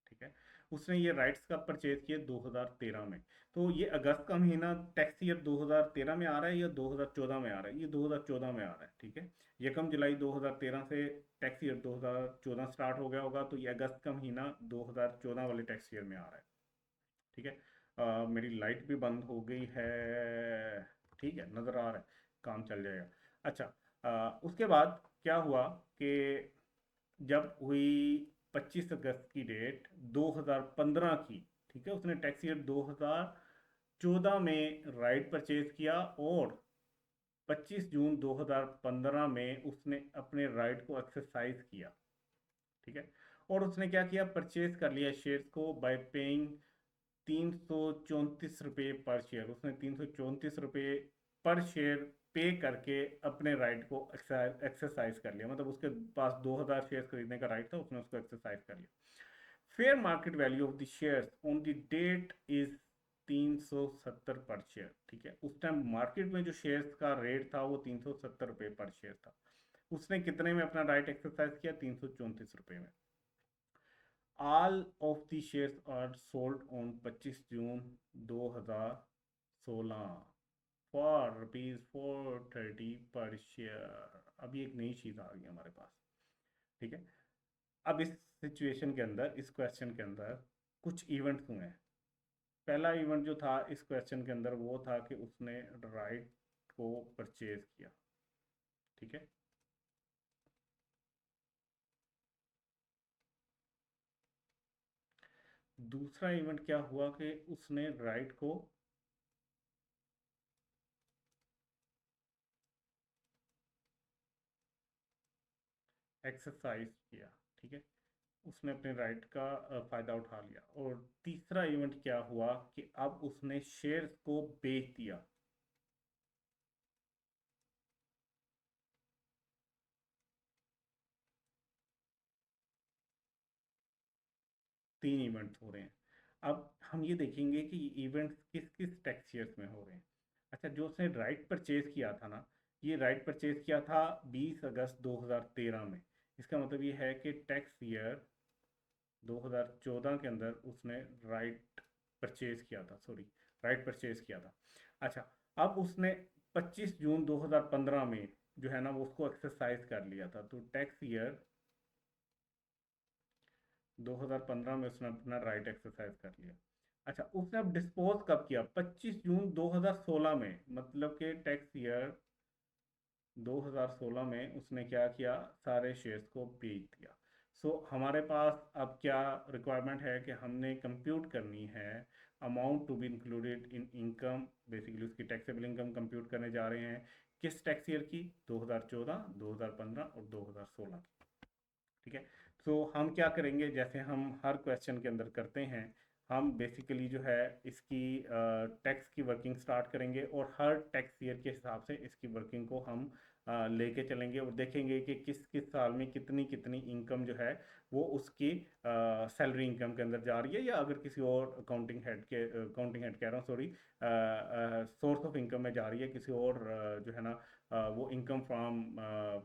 ठीक है। उसने ये राइट्स का परचेज किया 2013 में। तो ये अगस्त का महीना टैक्स ईयर 2013 में आ रहा है या 2014 में आ रहा है, ये 2014 में आ रहा है। ठीक है। यकम जुलाई 2013 से टैक्स ईयर 2014 स्टार्ट हो गया होगा, तो ये अगस्त का महीना 2014 वाले टैक्स ईयर में आ रहा है। ठीक है। मेरी लाइट भी बंद हो गई है। ठीक है, नज़र आ रहा है, काम चल जाएगा। अच्छा, उसके बाद क्या हुआ कि जब हुई 25 अगस्त की डेट 2015 की, ठीक है, उसने टैक्स ईयर 2014 में राइट परचेज किया और 25 जून 2015 में उसने अपने राइट को एक्सरसाइज किया। ठीक है। और उसने क्या किया, परचेज कर लिया शेयर्स को बाय पेइंग 334 रुपये पर शेयर। उसने 334 रुपये पर शेयर पे करके अपने राइट को एक्सरसाइज कर लिया। मतलब उसके पास 2,000 शेयर खरीदने का राइट था, उसने उसको एक्सरसाइज कर लिया। Fair market value of the shares on the date is 370 per share. ठीक है। उस टाइम मार्केट में जो शेयर्स का रेट था वो 370 रुपये पर शेयर था। उसने कितने में अपना राइट एक्सरसाइज किया, 334 रुपये में। All of the shares are sold on 25 June 2016 for ₹430 पर शेयर। अभी एक नई चीज़ आ गई हमारे पास। ठीक है। अब इस सिचुएशन के अंदर, इस क्वेश्चन के अंदर कुछ इवेंट्स हुए हैं। पहला इवेंट जो था इस क्वेश्चन के अंदर वो था कि उसने राइट को परचेज किया। ठीक है। दूसरा इवेंट क्या हुआ कि उसने राइट को एक्सरसाइज किया। ठीक है। उसने अपने राइट का फ़ायदा उठा लिया। और तीसरा इवेंट क्या हुआ कि अब उसने शेयर्स को बेच दिया। तीन इवेंट्स हो रहे हैं। अब हम ये देखेंगे कि इवेंट्स किस किस टैक्स ईयर्स में हो रहे हैं। अच्छा, जो उसने राइट परचेज किया था ना, ये राइट परचेज किया था 20 अगस्त 2013 में। इसका मतलब ये है कि टैक्स ईयर 2014 के अंदर उसने राइट परचेज किया था, सॉरी, राइट परचेज किया था। अच्छा, अब उसने 25 जून 2015 में जो है ना वो उसको एक्सरसाइज कर लिया था, तो टैक्स ईयर 2015 में उसने अपना राइट एक्सरसाइज कर लिया। अच्छा, उसने अब डिस्पोज कब किया, 25 जून 2016 में, मतलब कि टैक्स ईयर 2016 में उसने क्या किया, सारे शेयर्स को बेच दिया। हमारे पास अब क्या रिक्वायरमेंट है कि हमने कंप्यूट करनी है amount to be included in income. Basically उसकी टैक्सेबल इनकम कंप्यूट करने जा रहे हैं, किस टैक्स ईयर की, 2014, 2015 और 2016 की। ठीक है। हम क्या करेंगे, जैसे हम हर क्वेश्चन के अंदर करते हैं, हम बेसिकली जो है इसकी टैक्स की वर्किंग स्टार्ट करेंगे और हर टैक्स ईयर के हिसाब से इसकी वर्किंग को हम लेके चलेंगे और देखेंगे कि किस किस साल में कितनी कितनी इनकम जो है वो उसकी सैलरी इनकम के अंदर जा रही है, या अगर किसी और अकाउंटिंग हेड कह रहा हूँ, सॉरी, सोर्स ऑफ इनकम में जा रही है, किसी और जो है ना वो इनकम फ्रॉम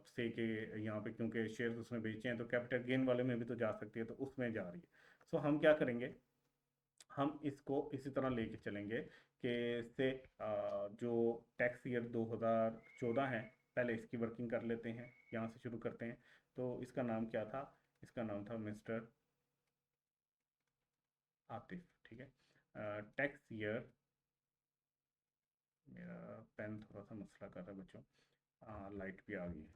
से के यहाँ पे, क्योंकि शेयर्स उसने बेचे हैं तो कैपिटल गेन वाले में भी तो जा सकती है, तो उसमें जा रही है। हम क्या करेंगे, हम इसको इसी तरह लेके चलेंगे कि से जो टैक्स ईयर 2014 है, पहले इसकी वर्किंग कर लेते हैं, यहाँ से शुरू करते हैं। तो इसका नाम क्या था, इसका नाम था मिस्टर आतिफ। ठीक है। टैक्स ईयर, मेरा पेन थोड़ा सा मसला कर रहा है बच्चों, लाइट भी आ गई है,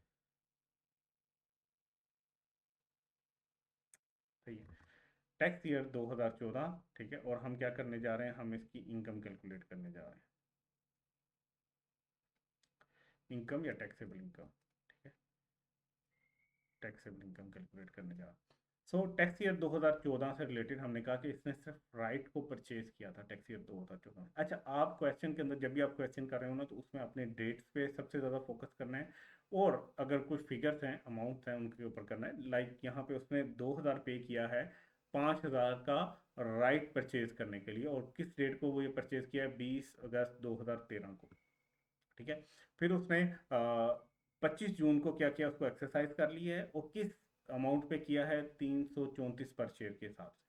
सही है। टैक्स ईयर 2014, ठीक है, और हम क्या करने जा रहे हैं, हम इसकी इनकम कैलकुलेट करने जा रहे हैं, इनकम या टैक्सेबल इनकम। ठीक है। टैक्सेबल इनकम कैलकुलेट करने जा रहा हूँ। सो टैक्स ईयर 2014 से रिलेटेड हमने कहा कि इसने सिर्फ राइट को परचेज किया था टैक्स ईयर 2014 में। अच्छा, आप क्वेश्चन के अंदर जब भी आप क्वेश्चन कर रहे हो ना, तो उसमें अपने डेट्स पे सबसे ज़्यादा फोकस करना है, और अगर कुछ फिगर्स हैं, अमाउंट्स हैं, उनके ऊपर करना है। लाइक यहाँ पे उसने 2000 पे किया है 5000 का राइट परचेज करने के लिए, और किस डेट को वो ये परचेज किया है, 20 अगस्त 2013 को, ठीक है। फिर उसने 25 जून को क्या किया, उसको एक्सरसाइज कर लिया है, और किस अमाउंट पे किया है, 334 पर शेयर के हिसाब से,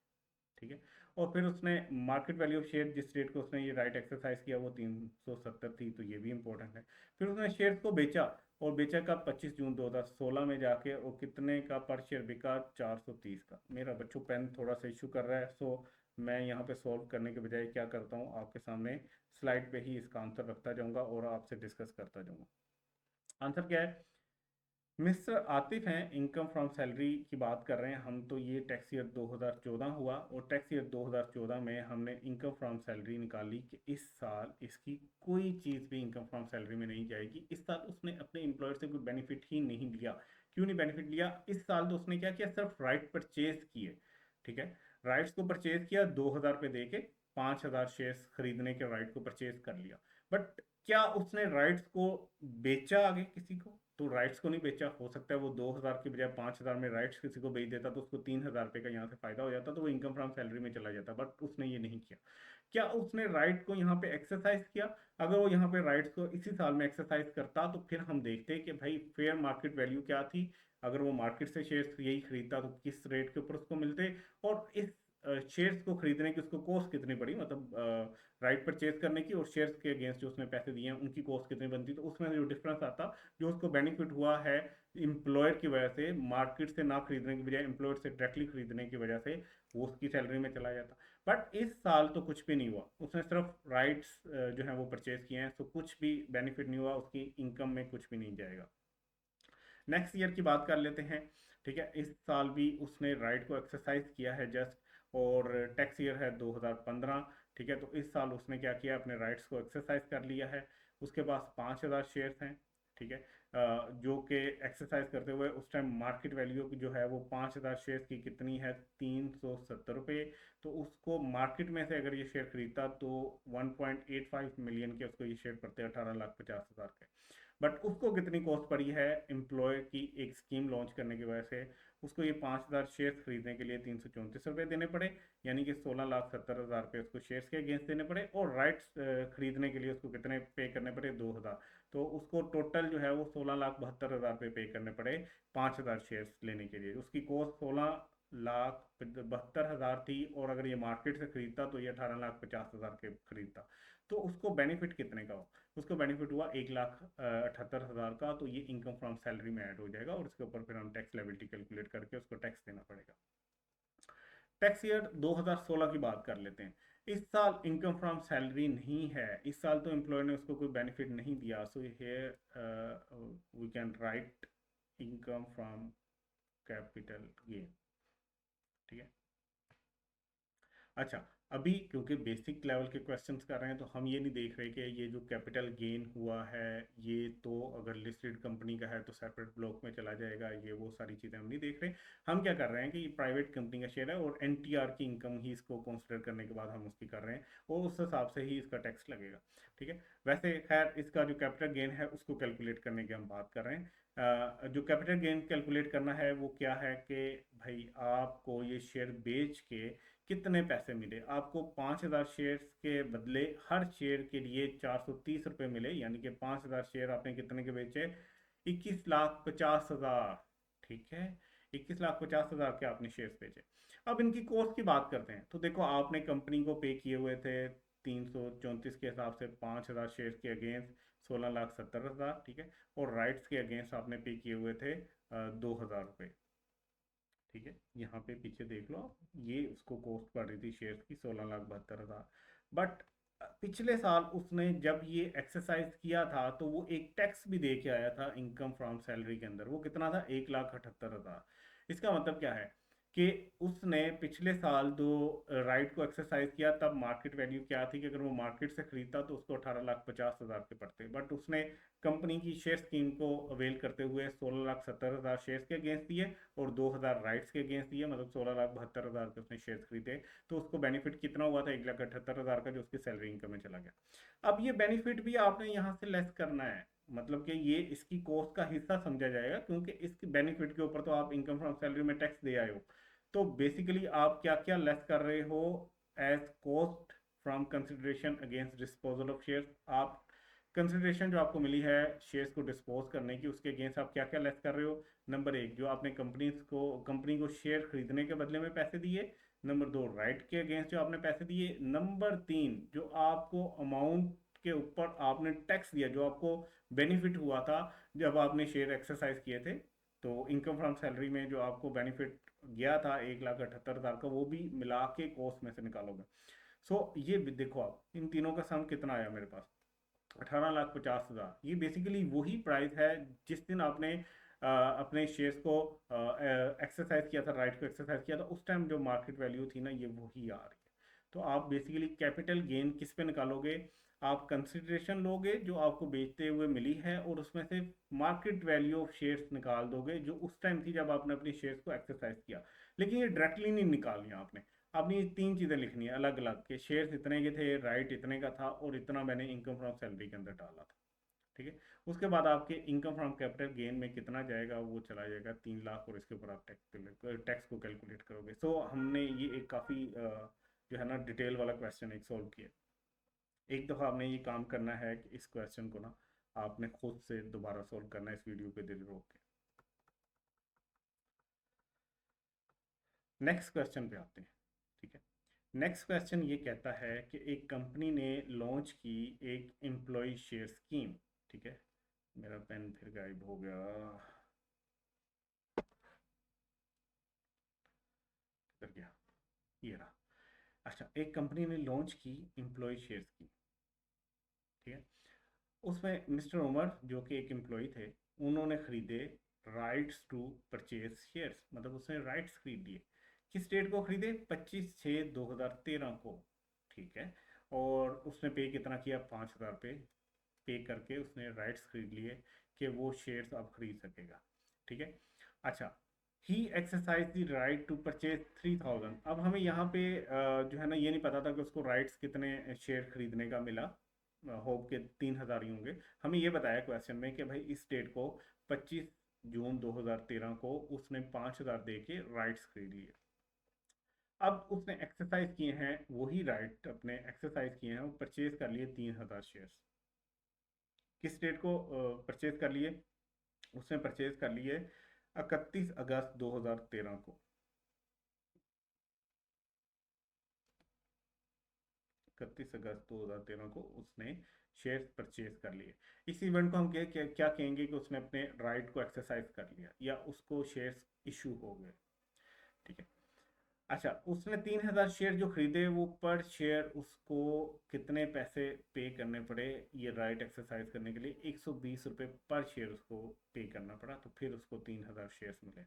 ठीक है। और फिर उसने मार्केट वैल्यू ऑफ शेयर, जिस रेट को उसने ये राइट एक्सरसाइज किया वो 370 थी, तो ये भी इंपॉर्टेंट है। फिर उसने शेयर्स को बेचा, और बेचा का 25 जून 2016 में जाके, और कितने का पर शेयर बिका, 430 का। मेरा बच्चों पेन थोड़ा सा इशू कर रहा है, सो मैं यहाँ पे सॉल्व करने के बजाय क्या करता हूँ, आपके सामने स्लाइड पे ही इसका आंसर रखता जाऊंगा और आपसे डिस्कस करता जाऊंगा। आंसर क्या है, मिस्टर आतिफ हैं, इनकम फ्रॉम सैलरी की बात कर रहे हैं हम, तो ये टैक्स ईयर 2014 हुआ, और टैक्स ईयर 2014 में हमने इनकम फ्रॉम सैलरी निकाली कि इस साल इसकी कोई चीज़ भी इनकम फ्रॉम सैलरी में नहीं जाएगी। इस साल उसने अपने एम्प्लॉयर से कोई बेनिफिट ही नहीं लिया। क्यों नहीं बेनिफिट लिया? इस साल तो उसने क्या किया, सिर्फ राइट परचेज किए, ठीक है। राइट्स को परचेज किया 2000 पे दे के, 5000 शेयर्स खरीदने के राइट को परचेज कर लिया। बट क्या उसने राइट्स को बेचा आगे किसी को? तो राइट्स को नहीं बेचा। हो सकता है वो 2000 के बजाय 5000 में राइट्स किसी को बेच देता, तो उसको 3000 रुपये का यहाँ से फायदा हो जाता, तो वो इनकम फ्रॉम सैलरी में चला जाता, बट उसने ये नहीं किया। क्या उसने राइट को यहाँ पे एक्सरसाइज किया? अगर वो यहाँ पे राइट्स को इसी साल में एक्सरसाइज करता, तो फिर हम देखते कि भाई फेयर मार्केट वैल्यू क्या थी, अगर वो मार्केट से शेयर्स यही खरीदता तो किस रेट के ऊपर उसको मिलते, और इस शेयर्स को खरीदने की उसको कॉस्ट कितनी पड़ी, मतलब राइट परचेज करने की, और शेयर्स के अगेंस्ट जो उसने पैसे दिए हैं उनकी कॉस्ट कितनी बनती, तो उसमें जो डिफरेंस आता, जो उसको बेनिफिट हुआ है एम्प्लॉयर की वजह से, मार्केट से ना खरीदने की बजाय एम्प्लॉयर से डायरेक्टली खरीदने की वजह से, वो उसकी सैलरी में चला जाता। बट इस साल तो कुछ भी नहीं हुआ, उसने सिर्फ राइट्स जो है वो परचेज किए हैं, तो कुछ भी बेनिफिट नहीं हुआ, उसकी इनकम में कुछ भी नहीं जाएगा। नेक्स्ट ईयर की बात कर लेते हैं, ठीक है। इस साल भी उसने राइट को एक्सरसाइज किया है जस्ट, और टैक्स ईयर है 2015, ठीक है। तो इस साल उसने क्या किया, अपने राइट्स को एक्सरसाइज कर लिया है। उसके पास 5000 शेयर्स हैं, ठीक है, जो कि एक्सरसाइज करते हुए उस टाइम मार्केट वैल्यू जो है वो 5000 शेयर्स की कितनी है, 370 रुपये। तो उसको मार्केट में से अगर ये शेयर खरीदता तो 1.85 मिलियन के उसको ये शेयर पड़ते, 18,50,000 के। बट उसको कितनी कॉस्ट पड़ी है, एम्प्लॉय की एक स्कीम लॉन्च करने की वजह से उसको ये 5000 शेयर्स खरीदने के लिए 334 रुपये देने पड़े, यानी कि 16,70,000 रुपये उसको शेयर्स के अगेंस्ट देने पड़े, और राइट्स खरीदने के लिए उसको कितने पे करने पड़े, 2000। तो उसको टोटल जो है वो 16,72,000 रुपये पे करने पड़े 5000 शेयर्स लेने के लिए। उसकी कॉस्ट 16,72,000 थी, और अगर ये मार्केट से खरीदता तो ये 18,50,000 के खरीदता। तो उसको बेनिफिट कितने का हो, उसको बेनिफिट हुआ 1,78,000 का। तो ये इनकम फ्रॉम सैलरी में ऐड हो जाएगा, और उसके ऊपर फिर हम टैक्स लायबिलिटी कैलकुलेट करके उसको टैक्स देना पड़ेगा। टैक्स ईयर 2016 की बात कर लेते हैं। इस साल इनकम फ्रॉम सैलरी नहीं है, इस साल तो एम्प्लॉयर ने उसको कोई बेनिफिट नहीं दिया, so here we can write income from capital gain, ठीक है। अच्छा, अभी क्योंकि बेसिक लेवल के क्वेश्चंस कर रहे हैं, तो हम ये नहीं देख रहे कि ये जो कैपिटल गेन हुआ है, ये तो अगर लिस्टेड कंपनी का है तो सेपरेट ब्लॉक में चला जाएगा, ये वो सारी चीज़ें हम नहीं देख रहे। हम क्या कर रहे हैं कि ये प्राइवेट कंपनी का शेयर है, और एनटीआर की इनकम ही इसको कंसिडर करने के बाद हम उसकी कर रहे हैं, और उस हिसाब से ही इसका टैक्स लगेगा, ठीक है। वैसे खैर इसका जो कैपिटल गेन है उसको कैलकुलेट करने की हम बात कर रहे हैं। जो कैपिटल गेन कैलकुलेट करना है वो क्या है कि भाई आपको ये शेयर बेच के कितने पैसे मिले। आपको 5000 शेयर्स के बदले हर शेयर के लिए 430 रुपये मिले, यानी कि 5000 शेयर आपने कितने के बेचे, 21,50,000, ठीक है। 21,50,000 के आपने शेयर्स बेचे। अब इनकी कॉस्ट की बात करते हैं, तो देखो आपने कंपनी को पे किए हुए थे 334 के हिसाब से 5000 शेयर्स के अगेंस्ट 16,70,000, ठीक है। और राइट्स के अगेंस्ट आपने पे किए हुए थे 2,000 रुपये, ठीक है। यहाँ पे पीछे देख लो आप, ये उसको कॉस्ट पड़ रही थी शेयर्स की 16,72,000। बट पिछले साल उसने जब ये एक्सरसाइज किया था तो वो एक टैक्स भी दे के आया था इनकम फ्रॉम सैलरी के अंदर, वो कितना था, 1,78,000। इसका मतलब क्या है कि उसने पिछले साल जो राइट को एक्सरसाइज किया तब मार्केट वैल्यू क्या थी कि अगर वो मार्केट से खरीदता तो उसको 18,50,000 के पड़ते, बट उसने कंपनी की शेयर स्कीम को अवेल करते हुए 16,70,000 शेयर्स के अगेंस्ट दिए और 2,000 राइट्स के अगेंस्ट दिए, मतलब 16,72,000 के उसने शेयर्स खरीदे। तो उसको बेनिफिट कितना हुआ था? 1,78,000 का, जो उसकी सैलरी इनकम में चला गया। अब ये बेनिफिट भी आपने यहाँ से लेस करना है, मतलब कि ये इसकी कॉस्ट का हिस्सा समझा जाएगा, क्योंकि इसके बेनिफिट के ऊपर तो आप इनकम फ्रॉम सैलरी में टैक्स दे आए हो। तो बेसिकली आप क्या क्या लेस कर रहे हो as cost from consideration against disposal of shares? आप कंसिडरेशन जो आपको मिली है शेयर्स को डिस्पोज करने की, उसके अगेंस्ट आप क्या क्या लेस कर रहे हो? नंबर एक, जो आपने कंपनी को शेयर खरीदने के बदले में पैसे दिए। नंबर दो, राइट के अगेंस्ट जो आपने पैसे दिए। नंबर तीन, जो आपको अमाउंट के ऊपर आपने टैक्स दिया, जो आपको बेनिफिट हुआ था जब आपने शेयर एक्सरसाइज किए थे। तो इनकम फ्रॉम सैलरी में जो आपको बेनिफिट गया था 1,78,000 का, वो भी मिला के कॉस्ट में से निकालोगे। सो ये देखो, आप इन तीनों का सम कितना आया मेरे पास? 18,50,000। ये बेसिकली वही प्राइस है जिस दिन आपने अपने शेयर्स को एक्सरसाइज किया था, राइट को एक्सरसाइज किया था, उस टाइम जो मार्केट वैल्यू थी ना, ये वही आ रही है। तो आप बेसिकली कैपिटल गेन किस पे निकालोगे? आप कंसिडरेशन लोगे जो आपको बेचते हुए मिली है, और उसमें से मार्केट वैल्यू ऑफ शेयर्स निकाल दोगे जो उस टाइम थी जब आपने अपनी शेयर्स को एक्सरसाइज किया। लेकिन ये डायरेक्टली नहीं निकालनी आपने। आपने ये तीन चीज़ें लिखनी है अलग अलग, के शेयर्स इतने के थे, राइट इतने का था, और इतना मैंने इनकम फ्रॉम सैलरी के अंदर डाला था। ठीक है। उसके बाद आपके इनकम फ्रॉम कैपिटल गेन में कितना जाएगा? वो चला जाएगा 3 लाख, और इसके ऊपर आप टैक्स को कैलकुलेट करोगे। सो हमने ये एक काफ़ी जो है ना डिटेल वाला क्वेश्चन एक सॉल्व किया। एक दफ़ा आपने ये काम करना है कि इस क्वेश्चन को ना आपने खुद से दोबारा सॉल्व करना है इस वीडियो पे दिल रोक के। नेक्स्ट क्वेश्चन पे आते हैं। ठीक है। नेक्स्ट क्वेश्चन ये कहता है कि एक कंपनी ने लॉन्च की एक एम्प्लॉय शेयर स्कीम। ठीक है। मेरा पेन फिर गायब हो गया, किधर गया? ये रहा। अच्छा, एक कंपनी ने लॉन्च की एम्प्लॉय शेयर स्कीम। ठीक है। उसमें मिस्टर उमर जो कि एक एम्प्लॉय थे, उन्होंने खरीदे राइट्स टू परचेज शेयर्स, मतलब उसने राइट्स खरीद लिए। किस डेट को खरीदे? 25/6/2013 को। ठीक है। और उसने पे कितना किया? 5,000 पे करके उसने राइट्स खरीद लिए कि वो शेयर्स अब खरीद सकेगा। ठीक है। अच्छा, he exercise the right to purchase 3,000। अब हमें यहाँ पे जो है ना ये नहीं पता था कि उसको राइट्स कितने शेयर खरीदने का मिला। होप के 3,000 ही होंगे। हमें ये बताया क्वेश्चन में कि भाई इस डेट को 25 जून 2013 को उसने 5,000 दे के राइट्स खरीद लिए। अब उसने एक्सरसाइज किए हैं वही राइट, अपने एक्सरसाइज किए हैं, वो परचेज कर लिए 3,000 शेयर्स। किस डेट को परचेज कर लिए? उसने परचेज कर लिए 31 अगस्त 2013 को। 31 अगस्त 2013 को उसने शेयर्स परचेज कर लिए। इस इवेंट को हम क्या कहेंगे कि उसने अपने राइट को एक्सरसाइज कर लिया या उसको शेयर्स इशू हो गए। ठीक है। अच्छा, उसने 3,000 शेयर जो खरीदे, वो पर शेयर उसको कितने पैसे पे करने पड़े ये राइट एक्सरसाइज करने के लिए? 120 रुपये पर शेयर उसको पे करना पड़ा, तो फिर उसको 3,000 शेयर्स मिले।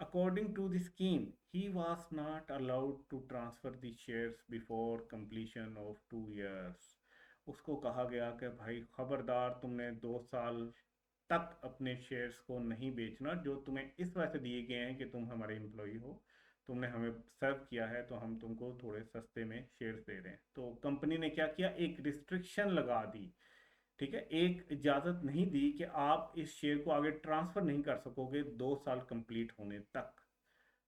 According to the scheme, he was not allowed to transfer the shares before completion of 2 years. उसको कहा गया कि भाई खबरदार, तुमने 2 साल तक अपने शेयर्स को नहीं बेचना, जो तुम्हें इस वजह से दिए गए हैं कि तुम हमारे एम्प्लॉय हो, तुमने हमें सर्व किया है, तो हम तुमको थोड़े सस्ते में शेयर्स दे रहे हैं। तो कंपनी ने क्या किया? एक रिस्ट्रिक्शन लगा दी। ठीक है। एक इजाज़त नहीं दी कि आप इस शेयर को आगे ट्रांसफ़र नहीं कर सकोगे 2 साल कंप्लीट होने तक।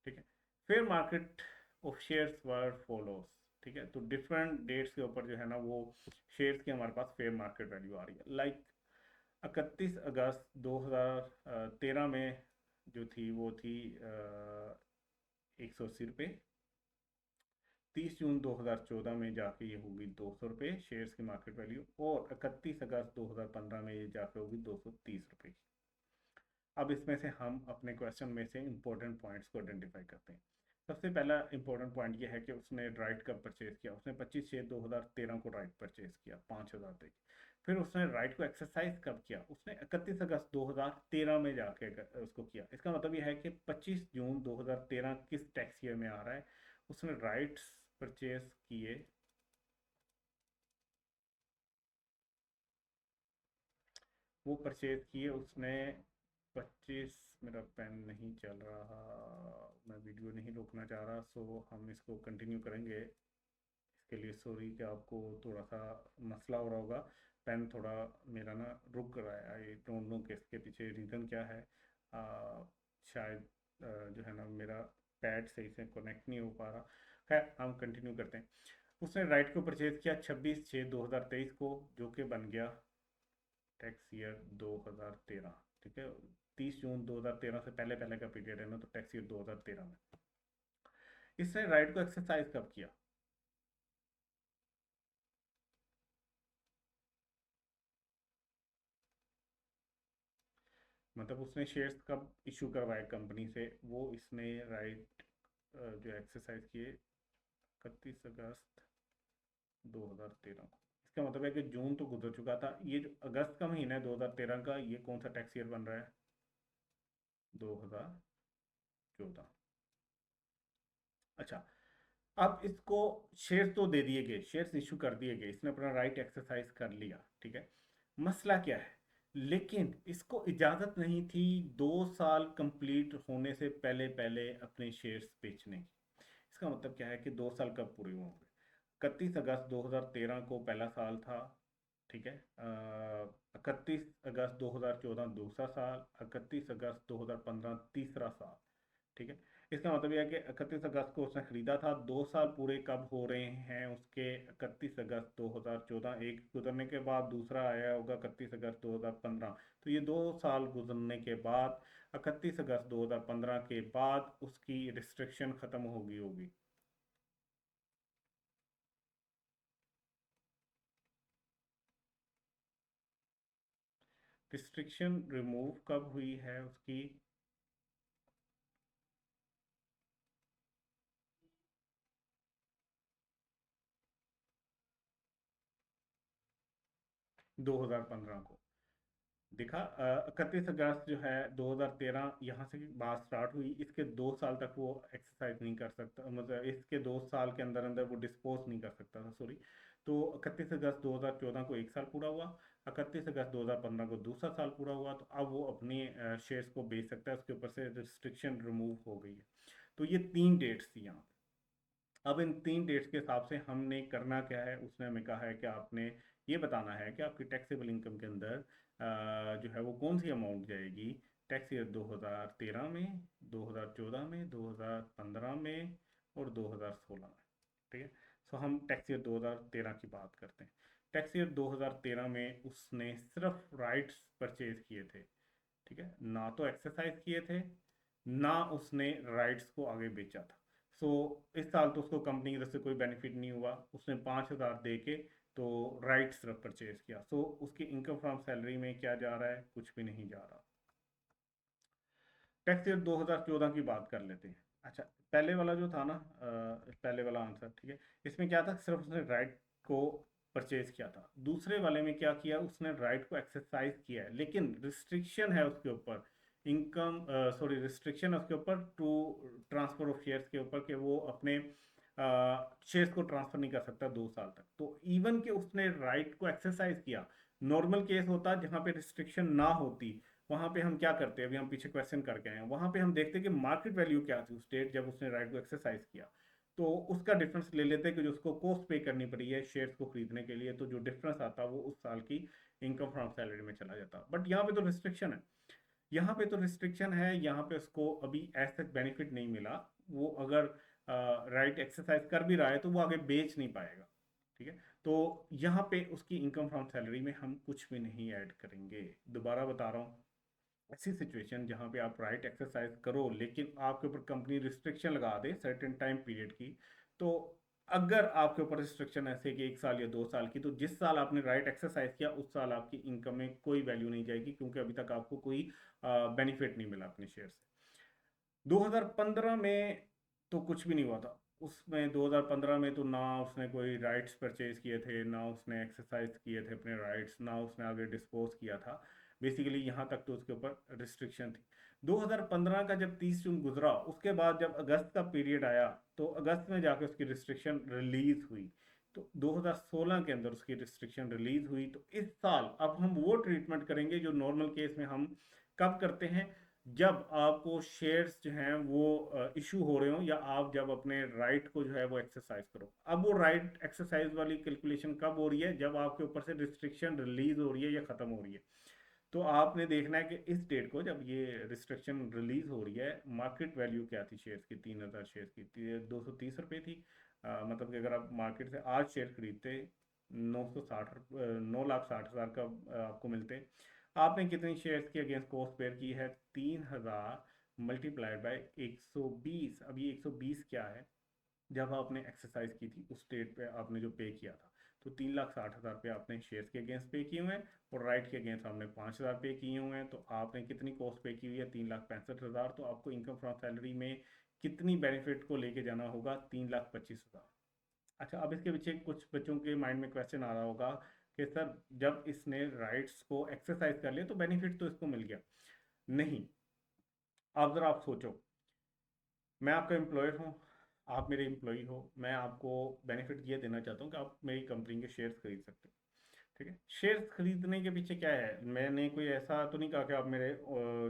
ठीक है। Fair market of shares were follows. ठीक है। तो डिफरेंट डेट्स के ऊपर जो है ना वो शेयर्स की हमारे पास फेयर मार्केट वैल्यू आ रही है। लाइक 31 अगस्त 2013 में जो थी वो थी 180 रुपये। 30 जून 2014 में जाके ये होगी 200 रुपये शेयर्स की मार्केट वैल्यू, और 31 अगस्त 2015 में ये जाके होगी 230 रुपये की। अब इसमें से हम अपने क्वेश्चन में से इंपॉर्टेंट पॉइंट्स को आइडेंटिफाई करते हैं। सबसे पहला इंपॉर्टेंट पॉइंट ये है कि उसने राइट कब परचेज किया? उसने 25/6/2013 को राइट परचेज किया 5,000 तक। फिर उसने राइट को एक्सरसाइज कब किया? उसने 31 अगस्त 2013 में जाके उसको किया। इसका मतलब यह है कि 25 जून 2013 किस टैक्स ईयर में आ रहा है? उसने राइट्स परचेज किए, वो परचेज किए उसने 25, मेरा पेन नहीं चल रहा, मैं वीडियो नहीं रोकना चाह रहा, सो हम इसको कंटिन्यू करेंगे। इसके लिए सॉरी कि आपको थोड़ा सा मसला हो रहा होगा। पेन थोड़ा मेरा ना रुक रहा है, आई डोंट नो कि इसके पीछे रीज़न क्या है। आ, शायद जो है ना मेरा पैड सही से कनेक्ट नहीं हो पा रहा। खैर हम कंटिन्यू करते हैं। उसने राइट को परचेज किया 26/6/2023 को, जो कि बन गया टैक्स ईयर 2013। ठीक है, 30 जून 2013 से पहले पहले का पीरियड है ना, तो टैक्स ईयर 2013 में इसने राइट को एक्सरसाइज कब किया? मतलब उसने शेयर्स कब इशू करवाए कंपनी से, वो इसने राइट जो एक्सरसाइज किए 31 अगस्त 2013 को। इसका मतलब है कि जून तो गुजर चुका था, ये जो अगस्त का महीना है 2013 का, ये कौन सा टैक्स ईयर बन रहा है? 2014। अच्छा, अब इसको शेयर्स तो दे दिए गए, शेयर्स इशू कर दिए गए, इसने अपना राइट एक्सरसाइज कर लिया, ठीक है। मसला क्या है? लेकिन इसको इजाजत नहीं थी 2 साल कंप्लीट होने से पहले पहले अपने शेयर्स बेचने की। इसका मतलब क्या है कि 2 साल कब पूरे हुए होंगे? 31 अगस्त 2013 को पहला साल था, ठीक है। 31 अगस्त 2014 दूसरा साल, 31 अगस्त 2015 तीसरा साल, ठीक है। इसका मतलब यह है कि 31 अगस्त को उसने खरीदा था, 2 साल पूरे कब हो रहे हैं उसके? 31 अगस्त 2014, एक गुजरने के बाद दूसरा आया होगा 31 अगस्त 2015, तो ये 2 साल गुजरने के बाद 31 अगस्त 2015 के बाद उसकी रिस्ट्रिक्शन खत्म होगी होगी। रिस्ट्रिक्शन रिमूव कब हुई है उसकी? 2015 को। देखा, 31 अगस्त जो है 2013 यहाँ से बात स्टार्ट हुई, इसके 2 साल तक वो एक्सरसाइज नहीं कर सकता, मतलब इसके 2 साल के अंदर अंदर वो डिस्पोज नहीं कर सकता था, सॉरी। तो 31 अगस्त 2014 को एक साल पूरा हुआ, 31 अगस्त 2015 को दूसरा साल पूरा हुआ, तो अब वो अपने शेयर्स को बेच सकता है, उसके ऊपर से रिस्ट्रिक्शन रिमूव हो गई है। तो ये 3 डेट्स थी यहाँ। अब इन 3 डेट्स के हिसाब से हमने करना क्या है, उसने हमें कहा है कि आपने ये बताना है कि आपकी टैक्सेबल इनकम के अंदर जो है वो कौन सी अमाउंट जाएगी टैक्स ईयर 2013 में, 2014 में, 2015 में और 2016 में, ठीक है। सो हम टैक्स ईयर 2013 की बात करते हैं। टैक्स ईयर 2013 में उसने सिर्फ राइट्स परचेज किए थे, ठीक है, ना तो एक्सरसाइज किए थे, ना उसने राइट्स को आगे बेचा था। सो इस साल तो उसको कंपनी की तरफ से कोई बेनिफिट नहीं हुआ, उसने 5,000 दे के तो राइट्स सिर्फ परचेज किया। सो उसकी इनकम फ्रॉम सैलरी में क्या जा रहा है? कुछ भी नहीं जा रहा। टैक्स ईयर 2014 की बात कर लेते हैं। अच्छा, पहले वाला जो था ना, पहले वाला आंसर, ठीक है, इसमें क्या था? सिर्फ उसने राइट को परचेज किया था। दूसरे वाले में क्या किया? उसने राइट को एक्सरसाइज किया है, लेकिन रिस्ट्रिक्शन है उसके ऊपर, इनकम सॉरी रिस्ट्रिक्शन है उसके ऊपर टू ट्रांसफर ऑफ शेयर्स के ऊपर, कि वो अपने शेयर्स को ट्रांसफर नहीं कर सकता 2 साल तक। तो इवन कि उसने राइट को एक्सरसाइज किया, नॉर्मल केस होता जहां पे रिस्ट्रिक्शन ना होती, वहां पे हम क्या करते हैं, अभी हम पीछे क्वेश्चन करके आए हैं, वहां पे हम देखते हैं कि मार्केट वैल्यू क्या थी उस डेट जब उसने राइट को एक्सरसाइज किया, तो उसका डिफरेंस ले लेते हैं कि जो उसको कॉस्ट पे करनी पड़ी है शेयर्स को खरीदने के लिए, तो जो डिफरेंस आता वो उस साल की इनकम फ्रॉम सैलरी में चला जाता। बट यहाँ पे तो रिस्ट्रिक्शन है, यहाँ पे तो रिस्ट्रिक्शन है, यहाँ पे उसको अभी ऐसा बेनिफिट नहीं मिला। वो अगर राइट एक्सरसाइज कर भी रहा है तो वो आगे बेच नहीं पाएगा, ठीक है। तो यहाँ पे उसकी इनकम फ्रॉम सैलरी में हम कुछ भी नहीं ऐड करेंगे। दोबारा बता रहा हूँ, ऐसी सिचुएशन जहाँ पे आप राइट एक्सरसाइज करो लेकिन आपके ऊपर कंपनी रिस्ट्रिक्शन लगा दे सर्टेन टाइम पीरियड की, तो अगर आपके ऊपर रिस्ट्रिक्शन ऐसे कि 1 साल या 2 साल की, तो जिस साल आपने राइट एक्सरसाइज किया उस साल आपकी इनकम में कोई वैल्यू नहीं जाएगी, क्योंकि अभी तक आपको कोई बेनिफिट नहीं मिला अपने शेयर से। 2015 में तो कुछ भी नहीं हुआ था। उसमें 2015 में तो ना उसने कोई राइट्स परचेज किए थे, ना उसने एक्सरसाइज किए थे अपने राइट्स, ना उसने आगे डिस्पोज किया था। बेसिकली यहाँ तक तो उसके ऊपर रिस्ट्रिक्शन थी। 2015 का जब 30 जून गुजरा, उसके बाद जब अगस्त का पीरियड आया, तो अगस्त में जाके उसकी रिस्ट्रिक्शन रिलीज हुई। तो 2016 के अंदर उसकी रिस्ट्रिक्शन रिलीज हुई। तो इस साल अब हम वो ट्रीटमेंट करेंगे जो नॉर्मल केस में हम कब करते हैं, जब आपको शेयर्स जो हैं वो इशू हो रहे हो, या आप जब अपने राइट को जो है वो एक्सरसाइज करो। अब वो राइट एक्सरसाइज वाली कैलकुलेशन कब हो रही है, जब आपके ऊपर से रिस्ट्रिक्शन रिलीज हो रही है या खत्म हो रही है। तो आपने देखना है कि इस डेट को जब ये रिस्ट्रिक्शन रिलीज हो रही है, मार्केट वैल्यू क्या थी शेयर्स की, 3000 शेयर्स की 230 रुपये थी। मतलब कि अगर आप मार्केट से आज शेयर खरीदते, 960 9,60,000 का आपको मिलते। आपने कितनी शेयर्स के अगेंस्ट कॉस्ट पेयर की है, 3000 मल्टीप्लाइड बाय 120। अब ये 120 क्या है, जब आपने एक्सरसाइज की थी उस डेट पे आपने जो पे किया था, तो 3,60,000 रुपये आपने शेयर्स के अगेंस्ट पे किए हुए हैं, और राइट के अगेंस्ट आपने 5,000 पे किए हुए हैं। तो आपने कितनी कॉस्ट पे की हुई है, 3,65,000। तो आपको इनकम फ्रॉम सैलरी में कितनी बेनिफिट को लेके जाना होगा, 3,25,000। अच्छा, अब इसके पीछे कुछ बच्चों के माइंड में क्वेश्चन आ रहा होगा कि सर, जब इसने राइट्स को एक्सरसाइज कर लिया तो बेनिफिट तो इसको मिल गया। नहीं, आप जरा आप सोचो, मैं आपका एम्प्लॉयर हूँ, आप मेरे एम्प्लॉई हो, मैं आपको बेनिफिट ये देना चाहता हूँ कि आप मेरी कंपनी के शेयर्स खरीद सकते हो। ठीक है, शेयर्स खरीदने के पीछे क्या है, मैंने कोई ऐसा तो नहीं कहा कि आप मेरे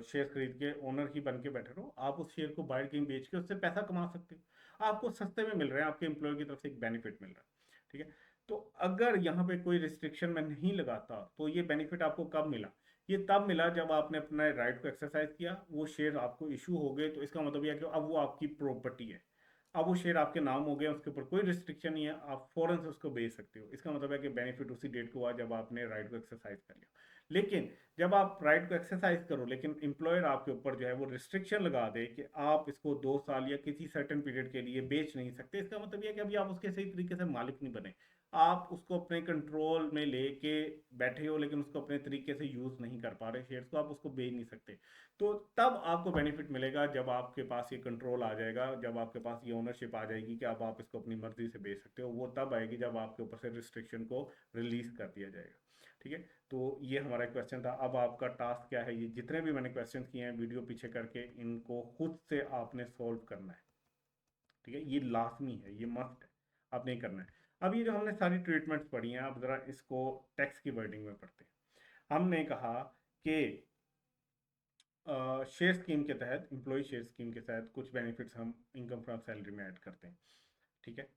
शेयर्स खरीद के ओनर ही बन के बैठे रहो। आप उस शेयर को बाहर कहीं बेच के उससे पैसा कमा सकते हो, आपको सस्ते में मिल रहे हैं, आपके एम्प्लॉय की तरफ से एक बेनिफिट मिल रहा है। ठीक है, तो अगर यहाँ पे कोई रिस्ट्रिक्शन मैं नहीं लगाता, तो ये बेनिफिट आपको कब मिला, ये तब मिला जब आपने अपने राइट को एक्सरसाइज किया, वो शेयर आपको इशू हो गए। तो इसका मतलब यह है कि अब वो आपकी प्रॉपर्टी है, अब वो शेयर आपके नाम हो गया, उसके ऊपर कोई रिस्ट्रिक्शन नहीं है, आप फौरन से उसको बेच सकते हो। इसका मतलब है कि बेनिफिट उसी डेट को हुआ जब आपने राइट को एक्सरसाइज कर लिया। लेकिन जब आप राइट को एक्सरसाइज करो, लेकिन एम्प्लॉयर आपके ऊपर जो है वो रिस्ट्रिक्शन लगा दे कि आप इसको 2 साल या किसी सर्टेन पीरियड के लिए बेच नहीं सकते, इसका मतलब यह है कि अभी आप उसके सही तरीके से मालिक नहीं बने। आप उसको अपने कंट्रोल में लेके बैठे हो, लेकिन उसको अपने तरीके से यूज नहीं कर पा रहे शेयर्स को, आप उसको बेच नहीं सकते। तो तब आपको बेनिफिट मिलेगा जब आपके पास ये कंट्रोल आ जाएगा, जब आपके पास ये ओनरशिप आ जाएगी कि अब आप इसको अपनी मर्जी से बेच सकते हो। वो तब आएगी जब आपके ऊपर से रिस्ट्रिक्शन को रिलीज कर दिया जाएगा। ठीक है, तो ये हमारा क्वेश्चन था। अब आपका टास्क क्या है, ये जितने भी मैंने क्वेश्चन किए हैं वीडियो पीछे करके, इनको खुद से आपने सोल्व करना है। ठीक है, ये लाजमी है, ये मस्ट है, आपने करना है। अब ये जो हमने सारी ट्रीटमेंट्स पढ़ी हैं, अब जरा इसको टैक्स की वर्डिंग में पढ़ते हैं। हमने कहा कि शेयर स्कीम के तहत, एम्प्लॉय शेयर स्कीम के तहत कुछ बेनिफिट्स हम इनकम फ्रॉम सैलरी में ऐड करते हैं। ठीक है,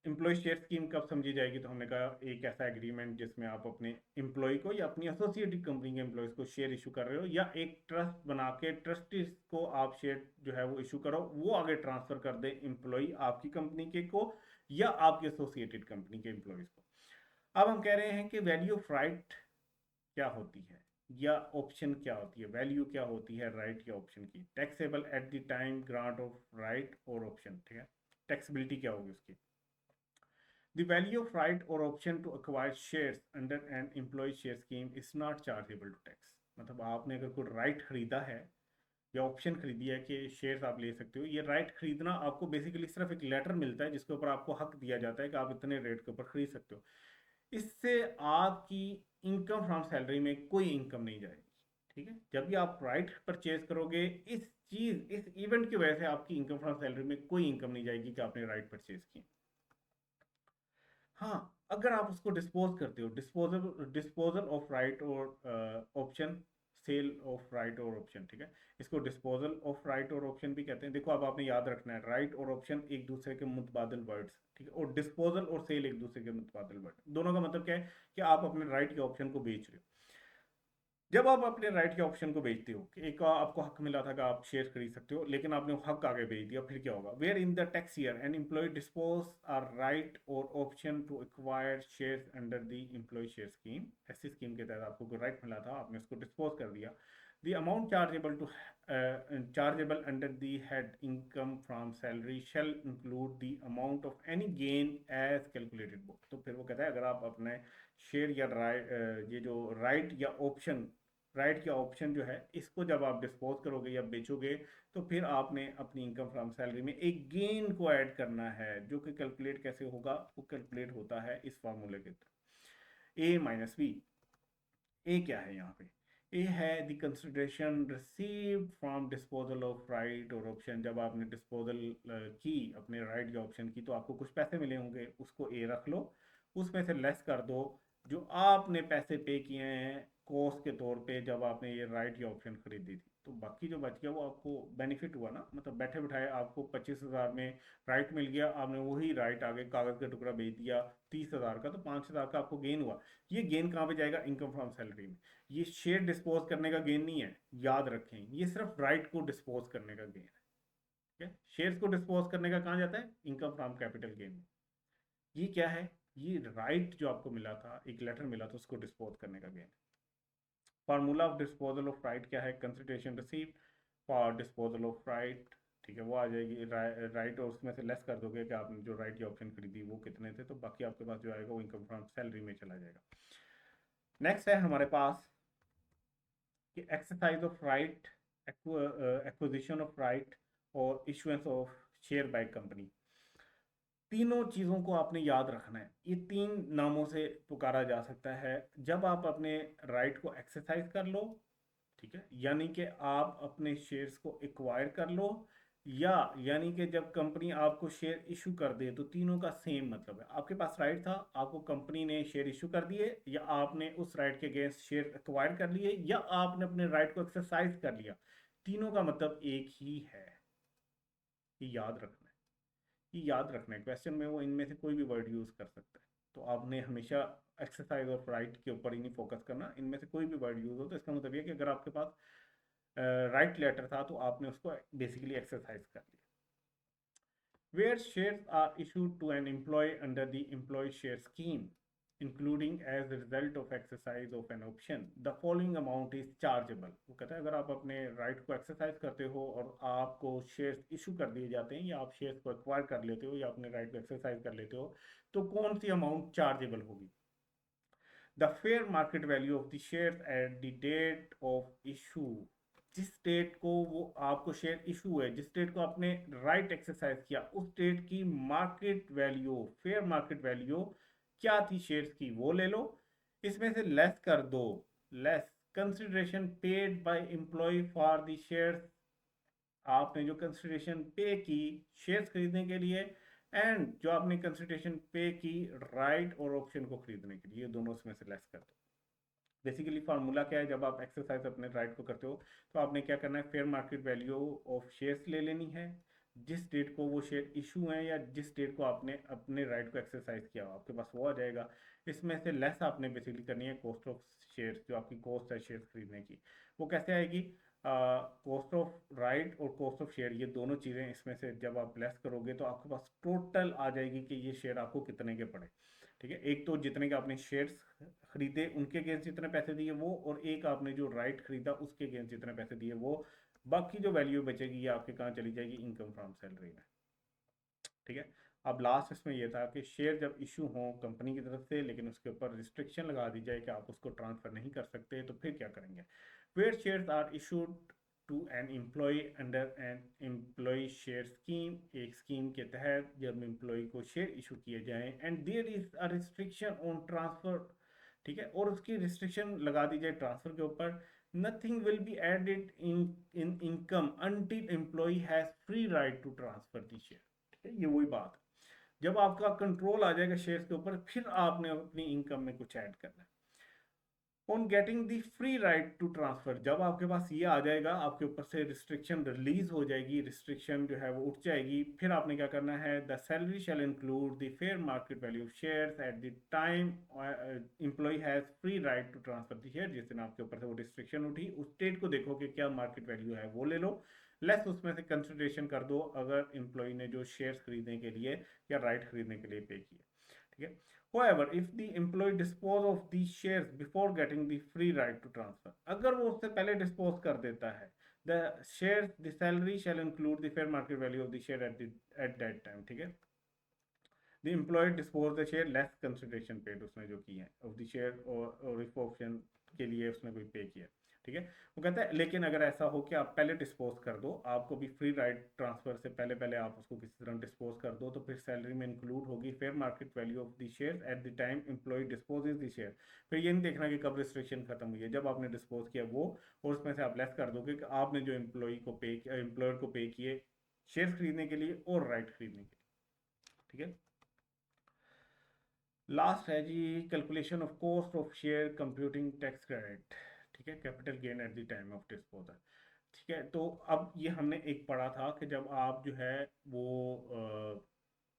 एम्प्लॉय शेयर स्कीम कब समझी जाएगी, तो हमने कहा एक ऐसा एग्रीमेंट जिसमें आप अपने एम्प्लॉय को या अपनी एसोसिएटेड कंपनी के एम्प्लॉयज को शेयर इशू कर रहे हो, या एक ट्रस्ट बना के ट्रस्टीज को आप शेयर जो है वो इशू करो, वो आगे ट्रांसफर कर दे एम्प्लॉय आपकी कंपनी के को, या आपकी एसोसिएटेड कंपनी के एम्प्लॉयज को। अब हम कह रहे हैं कि वैल्यू ऑफ राइट क्या होती है, या ऑप्शन क्या होती है, वैल्यू क्या होती है राइट या ऑप्शन की, taxable at the time grant of right और ऑप्शन। ठीक है, टैक्सेबिलिटी क्या होगी उसकी। The value of right or option to acquire shares under an employee share scheme is not chargeable to tax। मतलब आपने अगर कोई राइट खरीदा है या ऑप्शन खरीदी है कि शेयर्स आप ले सकते हो, ये राइट खरीदना आपको बेसिकली सिर्फ एक लेटर मिलता है जिसके ऊपर आपको हक दिया जाता है कि आप इतने रेट के ऊपर खरीद सकते हो। इससे आपकी इनकम फ्रॉम सैलरी में कोई इनकम नहीं जाएगी। ठीक है, जब भी आप राइट परचेज करोगे, इस इवेंट की वजह से आपकी इनकम फ्रॉम सैलरी में कोई इनकम नहीं जाएगी कि आपने राइट परचेज की। हाँ, अगर आप उसको डिस्पोज करते हो, डिस्पोजल ऑफ राइट और ऑप्शन, सेल ऑफ राइट और ऑप्शन। ठीक है, इसको डिस्पोजल ऑफ राइट और ऑप्शन भी कहते हैं। देखो, अब आपने याद रखना है, राइट और ऑप्शन एक दूसरे के मुतबादल वर्ड्स। ठीक है, और डिस्पोजल और सेल एक दूसरे के मुतबादल वर्ड। दोनों का मतलब क्या है कि आप अपने राइट के ऑप्शन को बेच रहे हो। जब आप अपने राइट के ऑप्शन को बेचते हो, कि एक आपको हक मिला था कि आप शेयर खरीद सकते हो, लेकिन आपने वो हक आगे बेच दिया, फिर क्या होगा, where in the tax year an employ dispose are right और option to acquire shares under the employ share scheme. ऐसी स्कीम के तहत आपको कोई राइट मिला था, आपने उसको डिस्पोज कर दिया। The amount chargeable under the head income from salary shall include the amount of any gain as calculated book. तो फिर वो कहता है, अगर आप अपने शेयर या ये जो राइट या ऑप्शन राइट के ऑप्शन जो है इसको जब आप डिस्पोज करोगे या बेचोगे तो फिर आपने अपनी इनकम फ्रॉम सैलरी में एक गेन को ऐड करना है, जो कि कैलकुलेट कैसे होगा, वो कैलकुलेट होता है इस फार्मूले के थ्रू, ए माइनस बी। ए क्या है यहाँ पे? ए है the consideration received from disposal of right और ऑप्शन। जब आपने डिस्पोजल की अपने राइट या ऑप्शन की तो आपको कुछ पैसे मिले होंगे, उसको ए रख लो, उसमें से लेस कर दो जो आपने पैसे पे किए हैं कॉस्ट के तौर पे जब आपने ये राइट या ऑप्शन खरीदी थी, तो बाकी जो बच गया वो आपको बेनिफिट हुआ ना। मतलब बैठे बिठाए आपको 25,000 में राइट मिल गया, आपने वही राइट आगे कागज का टुकड़ा बेच दिया 30,000 का, तो 5,000 का आपको गेन हुआ। ये गेन कहाँ पे जाएगा? इनकम फ्रॉम सैलरी में। ये शेयर डिस्पोज करने का गेन नहीं है, याद रखें, ये सिर्फ राइट को डिस्पोज करने का गेन है। ठीक है, शेयर्स को डिस्पोज करने का कहाँ जाता है? इनकम फ्रॉम कैपिटल गेन में। ये क्या है? ये राइट जो आपको मिला था, एक लेटर मिला था, उसको डिस्पोज करने का gain. Formula of disposal of right क्या है? Consideration received for disposal of right. ठीक है, वो आ जाएगी राइट और उसमें से लेस कर दोगे कि आपने जो राइट की ऑप्शन खरीदी वो कितने थे, तो बाकी आपके पास जो आएगा वो इनकम फ्रॉम सैलरी में चला जाएगा। नेक्स्ट है हमारे पास कि exercise of right, acquisition of right और issuance of share by company. तीनों चीज़ों को आपने याद रखना है। ये तीन नामों से पुकारा जा सकता है। जब आप अपने राइट को एक्सरसाइज कर लो, ठीक है, यानी कि आप अपने शेयर्स को एक्वायर कर लो, या यानी कि जब कंपनी आपको शेयर इशू कर दे, तो तीनों का सेम मतलब है। आपके पास राइट था, आपको कंपनी ने शेयर इशू कर दिए, या आपने उस राइट के अगेंस्ट शेयर एक्वायर कर लिए, या आपने अपने राइट को एक्सरसाइज कर लिया, तीनों का मतलब एक ही है। ये याद रखना है, ये याद रखना है। क्वेश्चन में वो इनमें से कोई भी वर्ड यूज कर सकता है, तो आपने हमेशा एक्सरसाइज ऑफ राइट के ऊपर ही नहीं फोकस करना। इनमें से कोई भी वर्ड यूज हो तो इसका मतलब ये कि अगर आपके पास राइट लेटर था तो आपने उसको बेसिकली एक्सरसाइज कर लिया। Where shares are issued to an employee under the employee share scheme, including as a result of exercise of an option, the following amount is chargeable। वो कहता है अगर आप अपने राइट को एक्सरसाइज करते हो और आपको शेयर्स इशू कर दिए जाते हैं, या आप शेयर्स को एक्वायर कर लेते हो, या अपने राइट को एक्सरसाइज कर लेते हो, तो कौन सी अमाउंट चार्जेबल होगी? The fair market value of the share at the date of issue. जिस डेट को वो आपको शेयर इशू है, जिस डेट को आपने राइट एक्सरसाइज किया, उस डेट की market value, fair market value क्या थी शेयर्स की, वो ले लो, इसमें से लेस कर दो, less consideration paid by employee for the shares. आपने जो कंसिडरेशन पे की शेयर्स खरीदने के लिए, एंड जो आपने कंसिडरेशन पे की राइट और ऑप्शन को खरीदने के लिए, दोनों में से लेस कर दो। बेसिकली फार्मूला क्या है? जब आप एक्सरसाइज अपने राइट को करते हो तो आपने क्या करना है? Fair market value of shares ले लेनी है, जिस डेट को वो शेयर इशू है या जिस डेट को आपने अपने राइट को एक्सरसाइज किया हो, आपके पास वो आ जाएगा। इसमें से लेस आपने बेसिकली करनी है कॉस्ट ऑफ शेयर्स, जो आपकी कॉस्ट है शेयर्स खरीदने की। वो कैसे आएगी? कॉस्ट ऑफ राइट और कॉस्ट ऑफ शेयर, ये दोनों चीज़ें इसमें से जब आप लेस करोगे तो आपके पास टोटल आ जाएगी कि ये शेयर आपको कितने के पड़े। ठीक है, एक तो जितने के आपने शेयर्स खरीदे उनके अगेंस्ट जितने पैसे दिए वो, और एक आपने जो राइट खरीदा उसके अगेंस्ट जितने पैसे दिए वो। बाकी जो वैल्यू बचेगी ये आपके कहाँ चली जाएगी? इनकम फ्रॉम सैलरी में। ठीक है, अब लास्ट इसमें यह था कि शेयर जब इशू हो कंपनी की तरफ से, लेकिन उसके ऊपर रिस्ट्रिक्शन लगा दी जाए कि आप उसको ट्रांसफर नहीं कर सकते, तो फिर क्या करेंगे? Where shares are issued to an employee under an employee share scheme. एक स्कीम के तहत जब एम्प्लॉय को शेयर इशू किए जाएं, and there is a restriction on transfer. ठीक है, और उसकी रिस्ट्रिक्शन लगा दी जाए ट्रांसफर के ऊपर। Nothing will be added in income until employee has free right to transfer the share. ठीक है, ये वही बात है, जब आपका कंट्रोल आ जाएगा शेयर्स के ऊपर, फिर आपने अपनी इनकम में कुछ ऐड करना है। On getting the free right to transfer, जब आपके पास ये आ जाएगा, आपके ऊपर से रिस्ट्रिक्शन रिलीज हो जाएगी, रिस्ट्रिक्शन जो है वो उठ जाएगी, फिर आपने क्या करना है? The salary shall include the fair market value of shares at the time employee has free right to transfer the share. जिस दिन आपके ऊपर से वो रिस्ट्रिक्शन उठी, उस डेट को देखो कि क्या मार्केट वैल्यू है वो ले लो, लेस उसमें से कंसिडरेशन कर दो अगर एम्प्लॉय ने जो शेयर्स खरीदने के लिए या राइट खरीदने के लिए पे किए। ठीक है, however if the employee dispose of these shares before getting the free right to transfer, अगर वो उससे पहले डिस्पोज कर देता है, the shares the salary shall include the fair market value of the share at that time। ठीक है, the employee dispose the share less consideration paid, उसने जो की है of the share और if option के लिए उसने कोई पे किया। ठीक है। वो कहता है लेकिन अगर ऐसा हो कि आप पहले डिस्पोज कर दो, आपको भी फ्री राइट ट्रांसफर से पहले पहले आप उसको किसी तरह डिस्पोज कर दो, तो फिर सैलरी में इंक्लूड होगी fair market value of the share at the time employee disposes the share. फिर ये नहीं देखना कि कब रिस्ट्रिक्शन खत्म हुई है, जब आपने डिस्पोज किया वो, और उसमें से आप लेस कर दोगे कि आपने जो एम्प्लॉय को पे किया, एम्प्लॉयर को पे किए शेयर खरीदने के लिए और राइट खरीदने के लिए। ठीक है। लास्ट है जी calculation of cost of share computing tax credit. ठीक है, capital gain at the time of disposal. ठीक है, तो अब ये हमने एक पढ़ा था कि जब आप जो है वो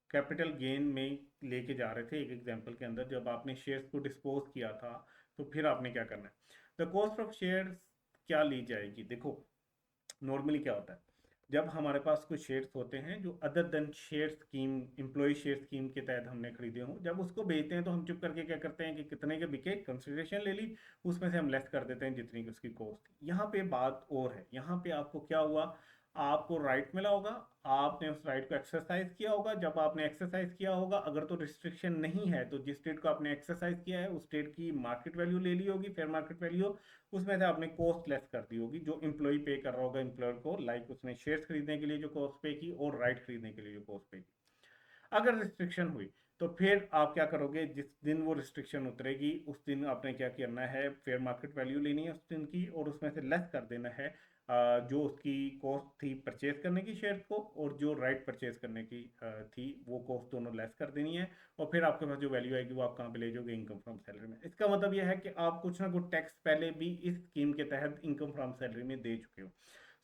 कैपिटल गेन में लेके जा रहे थे, एक एग्जांपल के अंदर जब आपने शेयर्स को डिस्पोज किया था, तो फिर आपने क्या करना है, द कॉस्ट ऑफ शेयर्स क्या ली जाएगी। देखो नॉर्मली क्या होता है, जब हमारे पास कुछ शेयर्स होते हैं जो other than share scheme, employee share scheme के तहत हमने खरीदे हों, जब उसको बेचते हैं तो हम चुप करके क्या करते हैं कि कितने के बिके, कंसिडरेशन ले ली, उसमें से हम लेस कर देते हैं जितनी की उसकी कॉस्ट थी। यहाँ पे बात और है, यहाँ पे आपको क्या हुआ, आपको राइट मिला होगा, आपने उस राइट को एक्सरसाइज किया होगा, जब आपने एक्सरसाइज किया होगा, अगर तो रिस्ट्रिक्शन नहीं है तो जिस स्टेट को आपने एक्सरसाइज किया है उस स्टेट की मार्केट वैल्यू ले ली होगी, फेयर मार्केट वैल्यू, उसमें से आपने कॉस्ट लेस कर दी होगी जो एम्प्लॉय पे कर रहा होगा एम्प्लॉयर को, लाइक उसने शेयर्स खरीदने के लिए जो कॉस्ट पे की और राइट खरीदने के लिए जो कॉस्ट पे की। अगर रिस्ट्रिक्शन हुई तो फिर आप क्या करोगे, जिस दिन वो रिस्ट्रिक्शन उतरेगी उस दिन आपने क्या करना है, फेयर मार्केट वैल्यू लेनी है उस दिन की, और उसमें से लेस कर देना है जो उसकी कॉस्ट थी परचेज करने की शेयर को, और जो राइट परचेज करने की थी वो कॉस्ट दोनों लेस कर देनी है, और फिर आपके पास जो वैल्यू आएगी वो आप कहाँ पे ले जाओगे, इनकम फ्रॉम सैलरी में। इसका मतलब यह है कि आप कुछ ना कुछ टैक्स पहले भी इस स्कीम के तहत इनकम फ्रॉम सैलरी में दे चुके हो।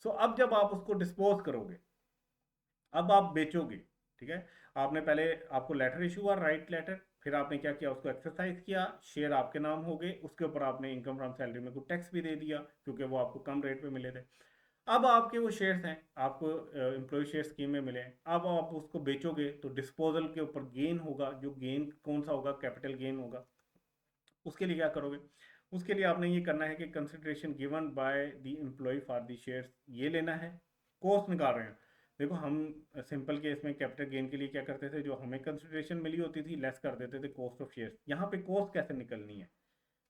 सो अब जब आप उसको डिस्पोज करोगे, अब आप बेचोगे, ठीक है, आपने पहले, आपको लेटर इशू हुआ, राइट लेटर, फिर आपने क्या किया, उसको एक्सरसाइज किया, शेयर आपके नाम हो गए, उसके ऊपर आपने इनकम फ्रॉम सैलरी में कुछ टैक्स भी दे दिया क्योंकि वो आपको कम रेट पे मिले थे। अब आपके वो शेयर्स हैं, आपको एम्प्लॉय शेयर स्कीम में मिले, अब आप उसको बेचोगे तो डिस्पोजल के ऊपर गेन होगा, जो गेन कौन सा होगा, कैपिटल गेन होगा। उसके लिए क्या करोगे, उसके लिए आपने ये करना है कि consideration given by the employee for the shares, ये लेना है, कॉस्ट निकाल रहे हैं। देखो हम सिंपल केस में कैपिटल गेन के लिए क्या करते थे, जो हमें कंसिडरेशन मिली होती थी लेस कर देते थे कॉस्ट ऑफ शेयर्स। यहाँ पे कॉस्ट कैसे निकलनी है,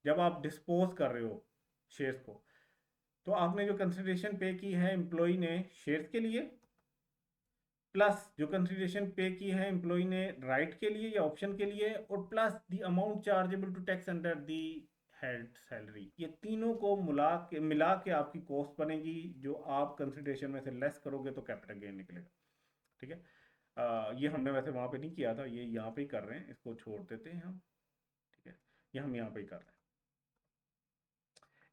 जब आप डिस्पोज कर रहे हो शेयर्स को, तो आपने जो कंसिडरेशन पे की है एम्प्लॉय ने शेयर्स के लिए, प्लस जो कंसिडरेशन पे की है एम्प्लॉय ने राइट के लिए या ऑप्शन के लिए, और plus the amount chargeable to tax under the head salary, ये तीनों को मिला के आपकी कॉस्ट बनेगी, जो आप कंसिडरेशन में से लेस करोगे तो कैपिटल गेन निकलेगा। ठीक है, ये हमने वैसे वहां पे नहीं किया था, ये यहाँ पे ही कर रहे हैं, इसको छोड़ देते हैं हम। ठीक है, ये हम यहाँ पे ही कर रहे हैं।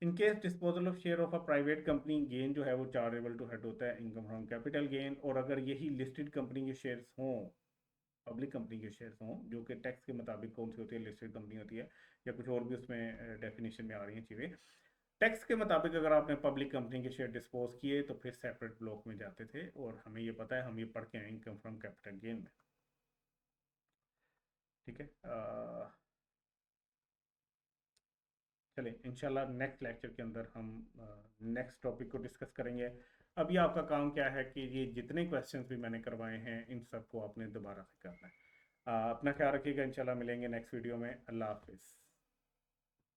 In case disposal of share of a private company, gain जो है वो चार्जेबल टू हेड होता है इनकम फ्रॉम कैपिटल गेन, और अगर यही लिस्टेड कंपनी के शेयर्स हों, पब्लिक कंपनी के शेयर्स हों, जो कि टैक्स के मुताबिक कौन सी होती है, लिस्टेड कंपनी होती है, या कुछ और भी उसमें डेफिनेशन में आ रही हैं चीज़ें, टैक्स के मुताबिक अगर आपने पब्लिक कंपनी के शेयर डिस्पोज किए तो फिर सेपरेट ब्लॉक में जाते थे, और हमें ये पता है, हम ये पढ़ के आए इनकम फ्रॉम कैपिटल गेन में। ठीक है, चले इंशाल्लाह नेक्स्ट लेक्चर के अंदर हम नेक्स्ट टॉपिक को डिस्कस करेंगे। अभी आपका काम क्या है कि ये जितने क्वेश्चंस भी मैंने करवाए हैं इन सबको आपने दोबारा से करना है। अपना ख्याल रखिएगा, इंशाल्लाह मिलेंगे नेक्स्ट वीडियो में। अल्लाह हाफिज़।